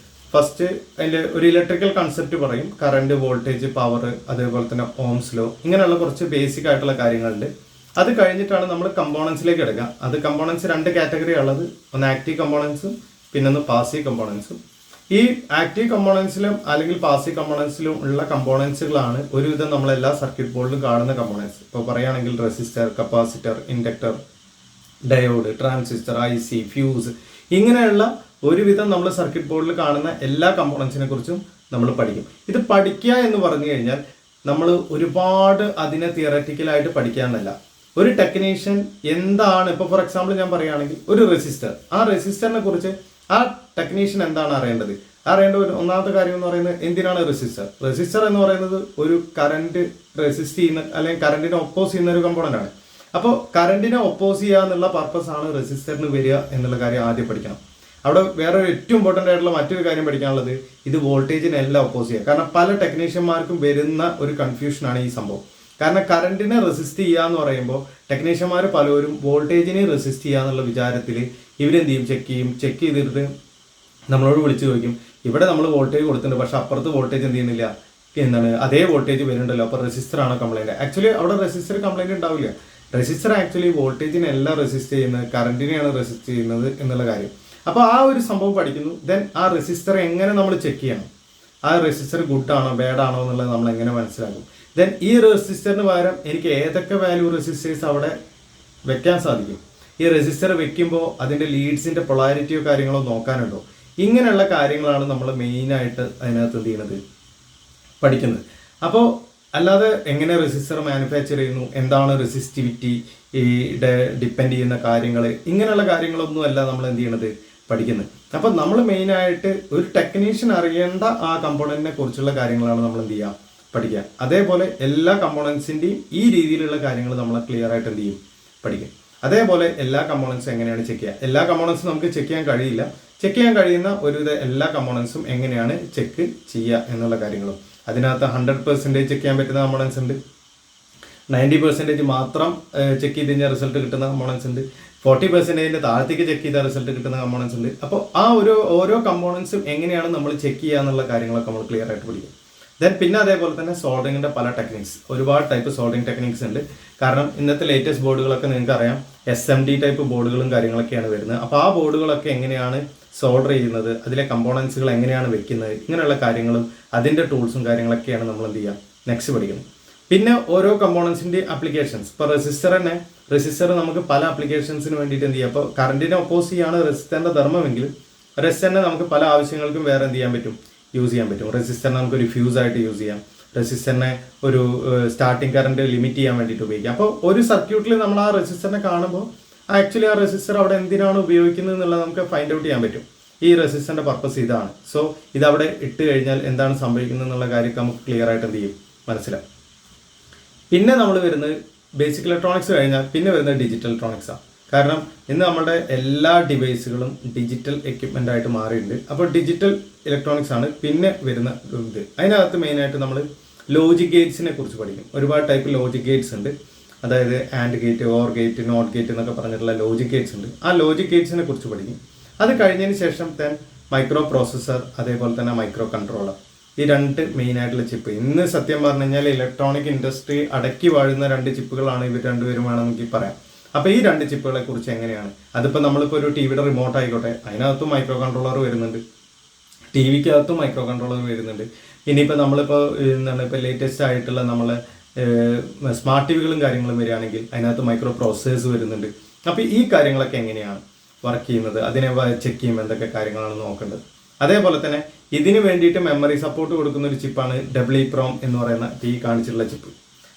ഫസ്റ്റ് അതിൻ്റെ ഒരു ഇലക്ട്രിക്കൽ കൺസെപ്റ്റ് പറയും. കറണ്ട്, വോൾട്ടേജ്, പവർ, അതേപോലെ തന്നെ ഓംസ് ലോ, ഇങ്ങനെയുള്ള കുറച്ച് ബേസിക് ആയിട്ടുള്ള കാര്യങ്ങളുണ്ട്. അത് കഴിഞ്ഞിട്ടാണ് നമ്മൾ കമ്പോണൻസിലേക്ക് എടുക്കുക. അത് കമ്പോണൻസ് 2 കാറ്റഗറി ഉള്ളത്. ഒന്ന് ആക്റ്റീവ് കമ്പോണൻസും പിന്നൊന്ന് പാസീവ് കമ്പോണൻസും. ഈ ആക്റ്റീവ് കമ്പോണൻസിലും അല്ലെങ്കിൽ പാസീവ് കമ്പോണൻസിലും ഉള്ള കമ്പോണൻസുകളാണ് ഒരുവിധം നമ്മളെല്ലാ സർക്യൂട്ട് ബോർഡിലും കാണുന്ന കമ്പോണൻസ്. ഇപ്പോൾ പറയുകയാണെങ്കിൽ resistor, capacitor, inductor, diode, transistor, IC, fuse, ഇങ്ങനെയുള്ള ഒരുവിധം നമ്മൾ സർക്യൂട്ട് ബോർഡിൽ കാണുന്ന എല്ലാ കമ്പോണൻസിനെ കുറിച്ചും നമ്മൾ പഠിക്കും. ഇത് പഠിക്കുക എന്ന് പറഞ്ഞു കഴിഞ്ഞാൽ നമ്മൾ ഒരുപാട് അതിനെ തിയററ്റിക്കലായിട്ട് പഠിക്കാനല്ല. ഒരു ടെക്നീഷ്യൻ എന്താണ്, ഇപ്പോൾ ഫോർ എക്സാമ്പിൾ ഞാൻ പറയുകയാണെങ്കിൽ ഒരു റെസിസ്റ്റർ, ആ റെസിസ്റ്ററിനെ കുറിച്ച് ആ ടെക്നീഷ്യൻ എന്താണ് അറിയേണ്ടത്? അറിയേണ്ട ഒരു ഒന്നാമത്തെ കാര്യം എന്ന് പറയുന്നത് എന്തിനാണ് റെസിസ്റ്റർ? റെസിസ്റ്റർ എന്ന് പറയുന്നത് ഒരു കറണ്ട് റെസിസ്റ്റ് ചെയ്യുന്ന അല്ലെങ്കിൽ കറണ്ടിനെ ഒപ്പോസ് ചെയ്യുന്ന ഒരു കമ്പോണൻ്റ് ആണ്. അപ്പോൾ കറണ്ടിനെ ഒപ്പോസ് ചെയ്യുക എന്നുള്ള പർപ്പസ് ആണ് റെസിസ്റ്ററിന് വരിക എന്നുള്ള കാര്യം ആദ്യം പഠിക്കണം. അവിടെ വേറെ ഏറ്റവും ഇമ്പോർട്ടൻ്റ് ആയിട്ടുള്ള മറ്റൊരു കാര്യം പഠിക്കാനുള്ളത്, ഇത് വോൾട്ടേജിനെല്ലാം ഒപ്പോസ് ചെയ്യുക. കാരണം പല ടെക്നീഷ്യന്മാർക്കും വരുന്ന ഒരു കൺഫ്യൂഷനാണ് ഈ സംഭവം. കാരണം കറണ്ടിനെ റെസിസ്റ്റ് ചെയ്യുക എന്ന് പറയുമ്പോൾ ടെക്നീഷ്യന്മാർ പലരും വോൾട്ടേജിനെ റെസിസ്റ്റ് ചെയ്യുക എന്നുള്ള വിചാരത്തിൽ ഇവരെന്ത് ചെയ്യും, ചെക്ക് ചെയ്തിട്ട് നമ്മളോട് വിളിച്ച് ചോദിക്കും, ഇവിടെ നമ്മൾ വോൾട്ടേജ് കൊടുത്തിട്ടുണ്ട് പക്ഷെ അപ്പുറത്ത് വോൾട്ടേജ് എന്ത് ചെയ്യുന്നില്ല, അതേ വോൾട്ടേജ് വരുന്നുണ്ടല്ലോ, അപ്പോൾ റെസിസ്റ്ററാണ് കംപ്ലൈൻറ്റ്. ആക്ച്വലി അവിടെ റെസിസ്റ്റർ കംപ്ലൈൻറ്റ് ഉണ്ടാവില്ല. റെസിസ്റ്റർ ആക്ച്വലി വോൾട്ടേജിനെല്ലാം റെസിസ്റ്റ് ചെയ്യുന്നത്, കറണ്ടിനെയാണ് റെസിസ്റ്റ് ചെയ്യുന്നത് എന്നുള്ള കാര്യം. അപ്പോൾ ആ ഒരു സംഭവം പഠിക്കുന്നു. ദെൻ ആ റെസിസ്റ്റർ എങ്ങനെ നമ്മൾ ചെക്ക് ചെയ്യണം, ആ റെസിസ്റ്റർ ഗുഡ് ആണോ ബാഡ് ആണോ എന്നുള്ളത് നമ്മൾ എങ്ങനെ മനസ്സിലാക്കും. ദെൻ ഈ റെസിസ്റ്ററിന് പകരം എനിക്ക് ഏതൊക്കെ വാല്യൂ റെസിസ്റ്റേഴ്സ് അവിടെ വെക്കാൻ സാധിക്കും, ഈ റെസിസ്റ്റർ വെക്കുമ്പോൾ അതിൻ്റെ ലീഡ്സിൻ്റെ പൊളാരിറ്റിയോ കാര്യങ്ങളോ നോക്കാനുണ്ടോ, ഇങ്ങനെയുള്ള കാര്യങ്ങളാണ് നമ്മൾ മെയിനായിട്ട് അതിനകത്ത് എന്ത് ചെയ്യുന്നത്, പഠിക്കുന്നത്. അപ്പോൾ അല്ലാതെ എങ്ങനെ റെസിസ്റ്റർ മാനുഫാക്ചർ ചെയ്യുന്നു, എന്താണ് റെസിസ്റ്റിവിറ്റി, ഈ ഡിപ്പെൻഡ് ചെയ്യുന്ന കാര്യങ്ങൾ, ഇങ്ങനെയുള്ള കാര്യങ്ങളൊന്നും അല്ല നമ്മൾ എന്ത് ചെയ്യണത്, പഠിക്കുന്നത്. അപ്പം നമ്മൾ മെയിനായിട്ട് ഒരു ടെക്നീഷ്യൻ അറിയേണ്ട ആ കമ്പോണൻറ്റിനെ കുറിച്ചുള്ള കാര്യങ്ങളാണ് നമ്മൾ എന്ത് ചെയ്യുക, പഠിക്കുക. അതേപോലെ എല്ലാ കമ്പോണൻസിൻ്റെയും ഈ രീതിയിലുള്ള കാര്യങ്ങൾ നമ്മൾ ക്ലിയർ ആയിട്ട് എന്ത് ചെയ്യും, പഠിക്കും. അതേപോലെ എല്ലാ കമ്പോണൻസും എങ്ങനെയാണ് ചെക്ക് ചെയ്യുക, എല്ലാ കമ്പോണൻസും നമുക്ക് ചെക്ക് ചെയ്യാൻ കഴിയില്ല. ചെക്ക് ചെയ്യാൻ കഴിയുന്ന ഒരുവിധ എല്ലാ കമ്പോണൻസും എങ്ങനെയാണ് ചെക്ക് ചെയ്യുക എന്നുള്ള കാര്യങ്ങളും. അതിനകത്ത് 100% ചെക്ക് ചെയ്യാൻ പറ്റുന്ന കമ്പോണൻസ് ഉണ്ട്, 90% മാത്രം ചെക്ക് ചെയ്ത് കഴിഞ്ഞാൽ റിസൾട്ട് കിട്ടുന്ന കമ്പോണൻസ് ഉണ്ട്, 40% താഴത്തേക്ക് ചെക്ക് ചെയ്ത റിസൾട്ട് കിട്ടുന്ന കമ്പോണൻസ് ഉണ്ട്. അപ്പോൾ ആ ഓരോ കമ്പോണൻസും എങ്ങനെയാണ് നമ്മൾ ചെക്ക് ചെയ്യുക എന്നുള്ള കാര്യങ്ങളൊക്കെ നമ്മൾ ക്ലിയർ ആയിട്ട് പഠിക്കും. പിന്നെ അതേപോലെ തന്നെ സോൾഡറിങ്ങിൻ്റെ പല ടെക്നിക്സ്, ഒരുപാട് ടൈപ്പ് സോൾഡറിങ് ടെക്നിക്സ് ഉണ്ട്. കാരണം ഇന്നത്തെ ലേറ്റസ്റ്റ് ബോർഡുകളൊക്കെ നിങ്ങൾക്ക് അറിയാം SMD ടൈപ്പ് ബോർഡുകളും കാര്യങ്ങളൊക്കെയാണ് വരുന്നത്. അപ്പോൾ ആ ബോർഡുകളൊക്കെ എങ്ങനെയാണ് സോൾഡർ ചെയ്യുന്നത്, അതിലെ കമ്പോണൻസുകൾ എങ്ങനെയാണ് വെക്കുന്നത്, ഇങ്ങനെയുള്ള കാര്യങ്ങളും അതിൻ്റെ ടൂൾസും കാര്യങ്ങളൊക്കെയാണ് നമ്മൾ എന്ത് ചെയ്യുക നെക്സ്റ്റ് പഠിക്കുന്നത്. പിന്നെ ഓരോ കമ്പോണൻസിൻ്റെ ആപ്ലിക്കേഷൻസ്, ഇപ്പോൾ റെസിസ്റ്റർ നമുക്ക് പല ആപ്ലിക്കേഷൻസിന് വേണ്ടിയിട്ട് എന്ത് ചെയ്യാം. അപ്പോൾ കറണ്ടിനെ ഒപ്പോസ് ചെയ്യാണ് റെസിസ്റ്ററിൻ്റെ ധർമ്മമെങ്കിൽ റെസിസ്റ്ററിനെ നമുക്ക് പല ആവശ്യങ്ങൾക്കും വേറെ എന്ത് ചെയ്യാൻ പറ്റും, യൂസ് ചെയ്യാൻ പറ്റും. റെസിസ്റ്ററിനെ നമുക്കൊരു ഫ്യൂസ് ആയിട്ട് യൂസ് ചെയ്യാം, റെസിസ്റ്ററിനെ ഒരു സ്റ്റാർട്ടിങ് കറണ്ട് ലിമിറ്റ് ചെയ്യാൻ വേണ്ടിയിട്ട് ഉപയോഗിക്കാം. അപ്പോൾ ഒരു സർക്യൂട്ടിൽ നമ്മൾ ആ റെസിസ്റ്ററിനെ കാണുമ്പോൾ ആക്ച്വലി ആ റെസിസ്റ്റർ അവിടെ എന്തിനാണ് ഉപയോഗിക്കുന്നത് എന്നുള്ളത് നമുക്ക് ഫൈൻഡ് ഔട്ട് ചെയ്യാൻ പറ്റും. ഈ റെസിസ്റ്ററിൻ്റെ പർപ്പസ് ഇതാണ്, സോ ഇതവിടെ ഇട്ട് കഴിഞ്ഞാൽ എന്താണ് സംഭവിക്കുന്നത് എന്നുള്ള കാര്യമൊക്കെ നമുക്ക് ക്ലിയർ ആയിട്ട് എന്ത് ചെയ്യും മനസ്സിലാവും. പിന്നെ നമ്മൾ വരുന്നത് ബേസിക് ഇലക്ട്രോണിക്സ് കഴിഞ്ഞാൽ പിന്നെ വരുന്നത് ഡിജിറ്റൽ ഇലക്ട്രോണിക്സാണ്. കാരണം ഇന്ന് നമ്മുടെ എല്ലാ ഡിവൈസുകളും ഡിജിറ്റൽ എക്യുപ്മെൻ്റ് ആയിട്ട് മാറിയിട്ടുണ്ട്. അപ്പോൾ ഡിജിറ്റൽ ഇലക്ട്രോണിക്സ് ആണ് പിന്നെ വരുന്ന ഇത്. അതിനകത്ത് മെയിനായിട്ട് നമ്മൾ ലോജിക് ഗേറ്റ്സിനെ കുറിച്ച് പഠിക്കും. ഒരുപാട് ടൈപ്പ് ലോജിക് ഗേറ്റ്സ് ഉണ്ട്, അതായത് and gate, or gate, not gate എന്നൊക്കെ പറഞ്ഞിട്ടുള്ള ലോജിക് ഗേറ്റ്സ് ഉണ്ട്. ആ ലോജിക് ഗേറ്റ്സിനെ കുറിച്ച് പഠിക്കും. അത് കഴിഞ്ഞതിന് ശേഷം മൈക്രോ പ്രോസസ്സർ, അതേപോലെ തന്നെ മൈക്രോ കൺട്രോളർ, ഈ രണ്ട് മെയിനായിട്ടുള്ള ചിപ്പ്. ഇന്ന് സത്യം പറഞ്ഞു കഴിഞ്ഞാൽ ഇലക്ട്രോണിക് ഇൻഡസ്ട്രി അടക്കി വാഴുന്ന രണ്ട് ചിപ്പുകളാണ് ഇവർ രണ്ടുപേരും വേണമെങ്കിൽ പറയാം. അപ്പോൾ ഈ രണ്ട് ചിപ്പുകളെ കുറിച്ച് എങ്ങനെയാണ്, അതിപ്പോൾ നമ്മളിപ്പോൾ ഒരു ടിവിയുടെ റിമോട്ട് ആയിക്കോട്ടെ, അതിനകത്തും മൈക്രോ കൺട്രോളർ വരുന്നുണ്ട്, ടി വിക്കകത്തും മൈക്രോ കൺട്രോളർ വരുന്നുണ്ട്. ഇനിയിപ്പോൾ നമ്മളിപ്പോൾ എന്താണ് ഇപ്പോൾ ലേറ്റസ്റ്റ് ആയിട്ടുള്ള നമ്മൾ സ്മാർട്ട് ടിവികളും കാര്യങ്ങളും വരികയാണെങ്കിൽ അതിനകത്ത് മൈക്രോ പ്രോസസ്സേഴ്സ് വരുന്നുണ്ട്. അപ്പോൾ ഈ കാര്യങ്ങളൊക്കെ എങ്ങനെയാണ് വർക്ക് ചെയ്യുന്നത്, അതിനെ ചെക്ക് ചെയ്യുമ്പോൾ എന്തൊക്കെ കാര്യങ്ങളാണ് നോക്കേണ്ടത്. അതേപോലെ തന്നെ ഇതിന് വേണ്ടിയിട്ട് മെമ്മറി സപ്പോർട്ട് കൊടുക്കുന്ന ഒരു ചിപ്പാണ് EEPROM എന്ന് പറയുന്ന ഈ കാണിച്ചിട്ടുള്ള ചിപ്പ്.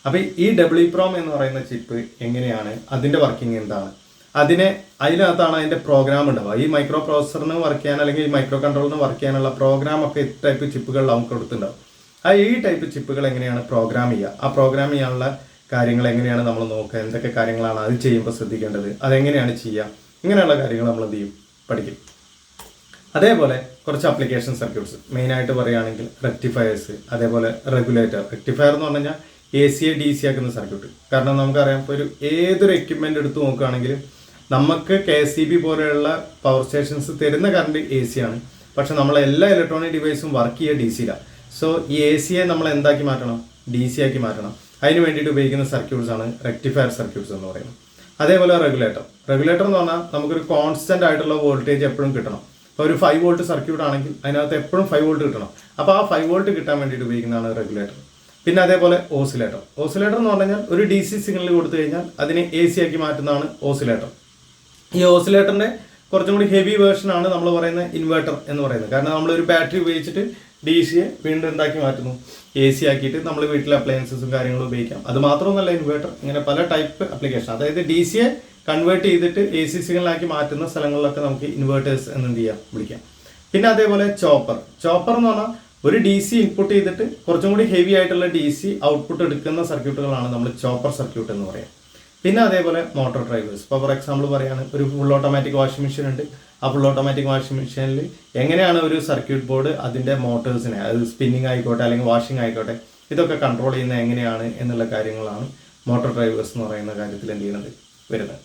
അപ്പോൾ ഈ EEPROM എന്ന് പറയുന്ന ചിപ്പ് എങ്ങനെയാണ്, അതിൻ്റെ വർക്കിംഗ് എന്താണ്, അതിനകത്താണ് അതിൻ്റെ പ്രോഗ്രാം ഉണ്ടാവുക. ഈ മൈക്രോ പ്രോസസ്സറിന് വർക്ക് ചെയ്യാൻ അല്ലെങ്കിൽ ഈ മൈക്രോ കൺട്രോളറിന് വർക്ക് ചെയ്യാനുള്ള പ്രോഗ്രാമൊക്കെ ഈ ടൈപ്പ് ചിപ്പുകളിൽ നമുക്ക് കൊടുത്തിട്ടുണ്ടാവും. ഈ ടൈപ്പ് ചിപ്പുകൾ എങ്ങനെയാണ് പ്രോഗ്രാം ചെയ്യുക, ആ പ്രോഗ്രാം ചെയ്യാനുള്ള കാര്യങ്ങൾ എങ്ങനെയാണ് നമ്മൾ നോക്കുക, എന്തൊക്കെ കാര്യങ്ങളാണ് അത് ചെയ്യുമ്പോൾ ശ്രദ്ധിക്കേണ്ടത്, അതെങ്ങനെയാണ് ചെയ്യുക, ഇങ്ങനെയുള്ള കാര്യങ്ങൾ നമ്മൾ എന്ത് ചെയ്യും പഠിക്കും. അതേപോലെ കുറച്ച് ആപ്ലിക്കേഷൻ സർക്യൂട്ട്സ് മെയിനായിട്ട് പറയുകയാണെങ്കിൽ റെക്ടിഫയേഴ്സ്, അതേപോലെ റെഗുലേറ്റർ. റെക്ടിഫയർ എന്ന് പറഞ്ഞു കഴിഞ്ഞാൽ AC DC ആക്കുന്ന സർക്യൂട്ട്. കാരണം നമുക്കറിയാം ഇപ്പോൾ ഏതൊരു എക്യുപ്മെൻ്റ് എടുത്ത് നോക്കുകയാണെങ്കിലും നമുക്ക് KCB പോലെയുള്ള പവർ സ്റ്റേഷൻസ് തരുന്ന കറണ്ട് AC ആണ്, പക്ഷെ നമ്മളെല്ലാ ഇലക്ട്രോണിക് ഡിവൈസും വർക്ക് ചെയ്യുക DC-യിലാണ്. സോ ഈ AC-യെ നമ്മൾ എന്താക്കി മാറ്റണം, DC ആക്കി മാറ്റണം. അതിന് വേണ്ടിയിട്ട് ഉപയോഗിക്കുന്ന സർക്യൂട്ട്സ് ആണ് റെക്ടിഫയർ സർക്യൂട്ട്സ് എന്ന് പറയുന്നത്. അതേപോലെ റെഗുലേറ്റർ എന്ന് പറഞ്ഞാൽ നമുക്കൊരു കോൺസ്റ്റന്റ് ആയിട്ടുള്ള വോൾട്ടേജ് എപ്പോഴും കിട്ടണം. ഇപ്പോൾ ഒരു 5 വോൾട്ട് സർക്യൂട്ട് ആണെങ്കിൽ അതിനകത്ത് എപ്പോഴും 5 വോൾട്ട് കിട്ടണം. അപ്പോൾ ആ 5 വോൾട്ട് കിട്ടാൻ വേണ്ടിയിട്ട് ഉപയോഗിക്കുന്നതാണ് റെഗുലേറ്റർ. പിന്നെ അതേപോലെ ഓസിലേറ്റർ എന്ന് പറഞ്ഞാൽ ഒരു DC സിഗ്നൽ കൊടുത്തു കഴിഞ്ഞാൽ അതിനെ AC ആക്കി മാറ്റുന്നതാണ് ഓസിലേറ്റർ. ഈ ഓസിലേറ്ററിൻ്റെ കുറച്ചും കൂടി ഹെവി വേർഷനാണ് നമ്മൾ പറയുന്ന ഇൻവേർട്ടർ എന്ന് പറയുന്നത്. കാരണം നമ്മളൊരു ബാറ്ററി ഉപയോഗിച്ചിട്ട് DC-യെ വീണ്ടും എന്താക്കി മാറ്റുന്നു, AC ആക്കിയിട്ട് നമ്മൾ വീട്ടിലെ അപ്ലയൻസസും കാര്യങ്ങളും ഉപയോഗിക്കാം. അത് മാത്രമൊന്നുമല്ല ഇൻവേർട്ടർ, ഇങ്ങനെ പല ടൈപ്പ് ആപ്ലിക്കേഷൻ, അതായത് DC-യെ കൺവേർട്ട് ചെയ്തിട്ട് AC സിഗ്നലാക്കി മാറ്റുന്ന സ്ഥലങ്ങളിലൊക്കെ നമുക്ക് ഇൻവേർട്ടേഴ്സ് എന്ന് എന്ത് ചെയ്യാം വിളിക്കാം. പിന്നെ അതേപോലെ ചോപ്പർ എന്ന് പറഞ്ഞാൽ ഒരു DC ഇൻപുട്ട് ചെയ്തിട്ട് കുറച്ചും കൂടി ഹെവി ആയിട്ടുള്ള DC ഔട്ട്പുട്ട് എടുക്കുന്ന സർക്യൂട്ടുകളാണ് നമ്മൾ ചോപ്പർ സർക്യൂട്ട് എന്ന് പറയാം. പിന്നെ അതേപോലെ മോട്ടോർ ഡ്രൈവേഴ്സ്. ഇപ്പോൾ ഫോർ എക്സാമ്പിൾ പറയുകയാണ്, ഒരു ഫുൾ ഓട്ടോമാറ്റിക് വാഷിംഗ് മെഷീൻ ഉണ്ട്. ആ ഫുൾ ഓട്ടോമാറ്റിക് വാഷിംഗ് മെഷീനിൽ എങ്ങനെയാണ് ഒരു സർക്യൂട്ട് ബോർഡ് അതിൻ്റെ മോട്ടേഴ്സിനെ, അത് സ്പിന്നിങ് ആയിക്കോട്ടെ അല്ലെങ്കിൽ വാഷിംഗ് ആയിക്കോട്ടെ, ഇതൊക്കെ കൺട്രോൾ ചെയ്യുന്നത് എങ്ങനെയാണ് എന്നുള്ള കാര്യങ്ങളാണ് മോട്ടോർ ഡ്രൈവേഴ്സ് എന്ന് പറയുന്ന കാര്യത്തിൽ എന്ത് ചെയ്യുന്നത് വരുന്നത്.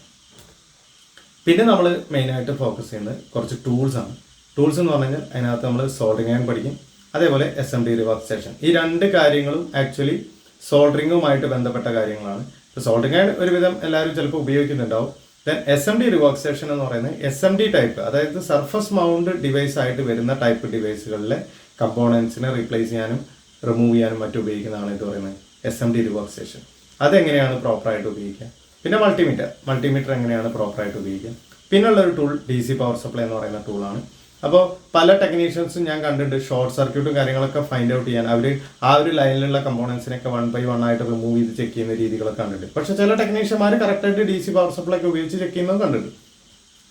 പിന്നെ നമ്മൾ മെയിനായിട്ട് ഫോക്കസ് ചെയ്യുന്നത് കുറച്ച് ടൂൾസാണ്. ടൂൾസ് എന്ന് പറഞ്ഞു കഴിഞ്ഞാൽ അതിനകത്ത് നമ്മൾ സോൾഡറിങ് ആൻഡ് പഠിക്കും, അതേപോലെ SMD റിവർക്ക് സ്റ്റേഷൻ. ഈ രണ്ട് കാര്യങ്ങളും ആക്ച്വലി സോൾഡറിങ്ങുമായിട്ട് ബന്ധപ്പെട്ട കാര്യങ്ങളാണ്. ഇപ്പോൾ സോൾഡറിങ് ആൻഡ് ഒരുവിധം എല്ലാവരും ചിലപ്പോൾ ഉപയോഗിക്കുന്നുണ്ടാവും. ദെൻ SMD റിവർക്ക് സ്റ്റേഷൻ എന്ന് പറയുന്നത് SMD ടൈപ്പ്, അതായത് സർഫസ് മൗണ്ട് ഡിവൈസ് ആയിട്ട് വരുന്ന ടൈപ്പ് ഡിവൈസുകളിലെ കമ്പോണൻസിനെ റീപ്ലേസ് ചെയ്യാനും റിമൂവ് ചെയ്യാനും മറ്റും ഉപയോഗിക്കുന്നതാണ് ഇത് പറയുന്നത് SMD റിവർക്ക് സ്റ്റേഷൻ. അതെങ്ങനെയാണ് പ്രോപ്പറായിട്ട് ഉപയോഗിക്കുക. പിന്നെ മൾട്ടിമീറ്റർ എങ്ങനെയാണ് പ്രോപ്പറായിട്ട് ഉപയോഗിക്കുക. പിന്നെയുള്ള ഒരു ടൂൾ DC പവർ സപ്ലൈ എന്ന് പറയുന്ന ടൂളാണ്. അപ്പോൾ പല ടെക്നീഷ്യൻസും ഞാൻ കണ്ടിട്ടുണ്ട് ഷോർട്ട് സർക്യൂട്ടും കാര്യങ്ങളൊക്കെ ഫൈൻഡ് ഔട്ട് ചെയ്യാൻ അവർ ആ ഒരു ലൈനിലുള്ള കമ്പോണൻസിനൊക്കെ 1 by 1 ആയിട്ട് റിമൂവ് ചെയ്ത് ചെക്ക് ചെയ്യുന്ന രീതികളൊക്കെ കണ്ടിട്ടുണ്ട്. പക്ഷേ ചില ടെക്നീഷ്യന്മാർ കറക്റ്റായിട്ട് DC പവർ സപ്ലൈ ഒക്കെ ഉപയോഗിച്ച് ചെക്ക് ചെയ്യുന്നത് കണ്ടിട്ടുണ്ട്.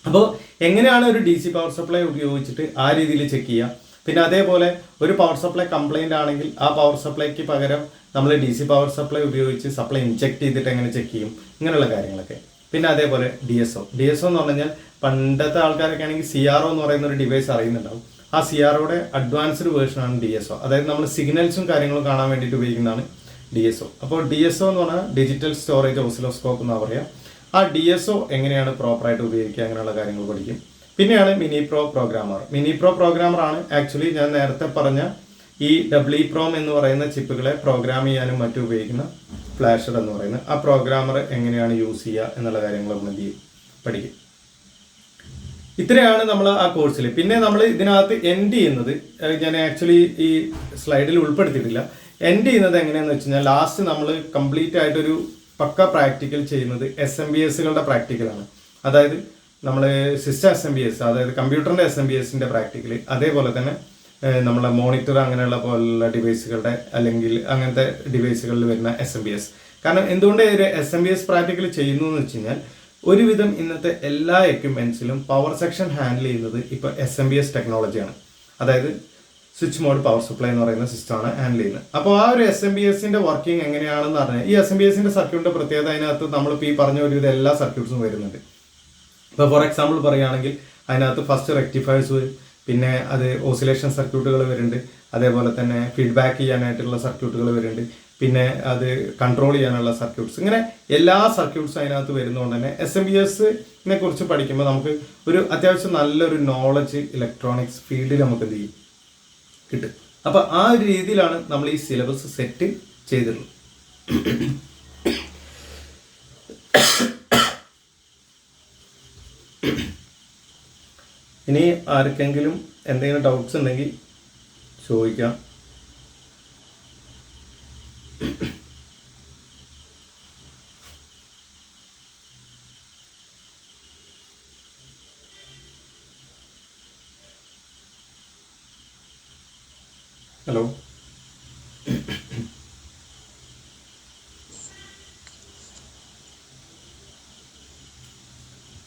അപ്പോൾ എങ്ങനെയാണ് ഒരു DC പവർ സപ്ലൈ ഉപയോഗിച്ചിട്ട് ആ രീതിയിൽ ചെക്ക് ചെയ്യുക. പിന്നെ അതേപോലെ ഒരു പവർ സപ്ലൈ കംപ്ലൈൻ്റ് ആണെങ്കിൽ ആ പവർ സപ്ലൈക്ക് പകരം നമ്മൾ DC പവർ സപ്ലൈ ഉപയോഗിച്ച് സപ്ലൈ ഇൻജെക്ട് ചെയ്തിട്ട് എങ്ങനെ ചെക്ക് ചെയ്യും, ഇങ്ങനെയുള്ള കാര്യങ്ങളൊക്കെ. പിന്നെ അതേപോലെ DSO എന്ന് പറഞ്ഞു കഴിഞ്ഞാൽ പണ്ടത്തെ ആൾക്കാരൊക്കെ ആണെങ്കിൽ CRO എന്ന് പറയുന്ന ഒരു ഡിവൈസ് അറിയുന്നുണ്ടാവും. ആ CROയുടെ അഡ്വാൻസ്ഡ് വേർഷനാണ് DSO. അതായത് നമ്മൾ സിഗ്നൽസും കാര്യങ്ങളും കാണാൻ വേണ്ടിയിട്ട് ഉപയോഗിക്കുന്നതാണ് DSO. അപ്പോൾ DSO എന്ന് പറഞ്ഞാൽ ഡിജിറ്റൽ സ്റ്റോറേജ് ഓസിലോസ്കോപ്പ് എന്നാണ് പറയുക. ആ DSO എങ്ങനെയാണ് പ്രോപ്പറായിട്ട് ഉപയോഗിക്കുക, അങ്ങനെയുള്ള കാര്യങ്ങൾ പഠിക്കും. പിന്നെയാണ് mini pro programmer. Mini pro programmer ആണ് ആക്ച്വലി ഞാൻ നേരത്തെ പറഞ്ഞ ഈ WEPROM എന്ന് പറയുന്ന ചിപ്പുകളെ പ്രോഗ്രാം ചെയ്യാനും മറ്റും ഉപയോഗിക്കുന്ന ഫ്ലാഷർ എന്ന് പറയുന്നത്. ആ പ്രോഗ്രാമർ എങ്ങനെയാണ് യൂസ് ചെയ്യുക എന്നുള്ള കാര്യങ്ങൾ നമ്മൾ എന്ത് ചെയ്യും, പഠിക്കും. ഇത്രയാണ് നമ്മൾ ആ കോഴ്സിൽ. പിന്നെ നമ്മൾ ഇതിനകത്ത് എൻഡ് ചെയ്യുന്നത് ഞാൻ ആക്ച്വലി ഈ സ്ലൈഡിൽ ഉൾപ്പെടുത്തിയിട്ടില്ല. എൻഡ് ചെയ്യുന്നത് എങ്ങനെയാണെന്ന് വെച്ച് കഴിഞ്ഞാൽ ലാസ്റ്റ് നമ്മൾ കംപ്ലീറ്റ് ആയിട്ടൊരു പക്ക പ്രാക്ടിക്കൽ ചെയ്യുന്നത് SMBSകളുടെ പ്രാക്ടിക്കലാണ്. അതായത് നമ്മൾ സിസ്റ്റം SMBS, അതായത് കമ്പ്യൂട്ടറിൻ്റെ SMBSൻ്റെ പ്രാക്ടിക്കൽ, അതേപോലെ തന്നെ നമ്മളെ മോണിറ്റർ അങ്ങനെയുള്ള പോലുള്ള ഡിവൈസുകളുടെ അല്ലെങ്കിൽ അങ്ങനത്തെ ഡിവൈസുകളിൽ വരുന്ന SMBS. കാരണം എന്തുകൊണ്ട് ഒരു SMBS പ്രാക്ടിക്കൽ ചെയ്യുന്നു എന്ന് വെച്ച് കഴിഞ്ഞാൽ ഒരുവിധം ഇന്നത്തെ എല്ലാ എക്യുപ്മെൻറ്റ്സിലും പവർ സെക്ഷൻ ഹാൻഡിൽ ചെയ്യുന്നത് ഇപ്പോൾ SMBS ടെക്നോളജിയാണ്. അതായത് സ്വിച്ച് മോഡ് പവർ സപ്ലൈ എന്ന് പറയുന്ന സിസ്റ്റമാണ് ഹാൻഡിൽ ചെയ്യുന്നത്. അപ്പോൾ ആ ഒരു SMBSൻ്റെ വർക്കിംഗ് എങ്ങനെയാണെന്ന് പറഞ്ഞാൽ ഈ SMBSൻ്റെ സർക്യൂട്ടിൻ്റെ പ്രത്യേകത അതിനകത്ത് നമ്മളിപ്പോൾ ഈ പറഞ്ഞ ഒരുവിധം എല്ലാ സർക്യൂട്ട്സും വരുന്നുണ്ട്. ഇപ്പോൾ ഫോർ എക്സാമ്പിൾ പറയുകയാണെങ്കിൽ അതിനകത്ത് ഫസ്റ്റ് റെക്ടിഫയേഴ്സ് വരും, പിന്നെ അത് ഓസിലേഷൻ സർക്യൂട്ടുകൾ വരുന്നുണ്ട്, അതേപോലെ തന്നെ ഫീഡ്ബാക്ക് ചെയ്യാനായിട്ടുള്ള സർക്യൂട്ടുകൾ വരുന്നുണ്ട്, പിന്നെ അത് കൺട്രോൾ ചെയ്യാനുള്ള സർക്യൂട്ട്സ്, ഇങ്ങനെ എല്ലാ സർക്യൂട്ട്സും അതിനകത്ത് വരുന്നതുകൊണ്ട് തന്നെ SMBSനെ കുറിച്ച് പഠിക്കുമ്പോൾ നമുക്ക് ഒരു അത്യാവശ്യം നല്ലൊരു നോളജ് ഇലക്ട്രോണിക്സ് ഫീൽഡിൽ നമുക്ക് എന്ത് ചെയ്യും, കിട്ടും. അപ്പോൾ ആ ഒരു രീതിയിലാണ് നമ്മൾ ഈ സിലബസ് സെറ്റ് ചെയ്തിട്ടുള്ളത്. ഇനി ആർക്കെങ്കിലും എന്തെങ്കിലും ഡൗട്ട്സ് ഉണ്ടെങ്കിൽ ചോദിക്കാം. ഹലോ,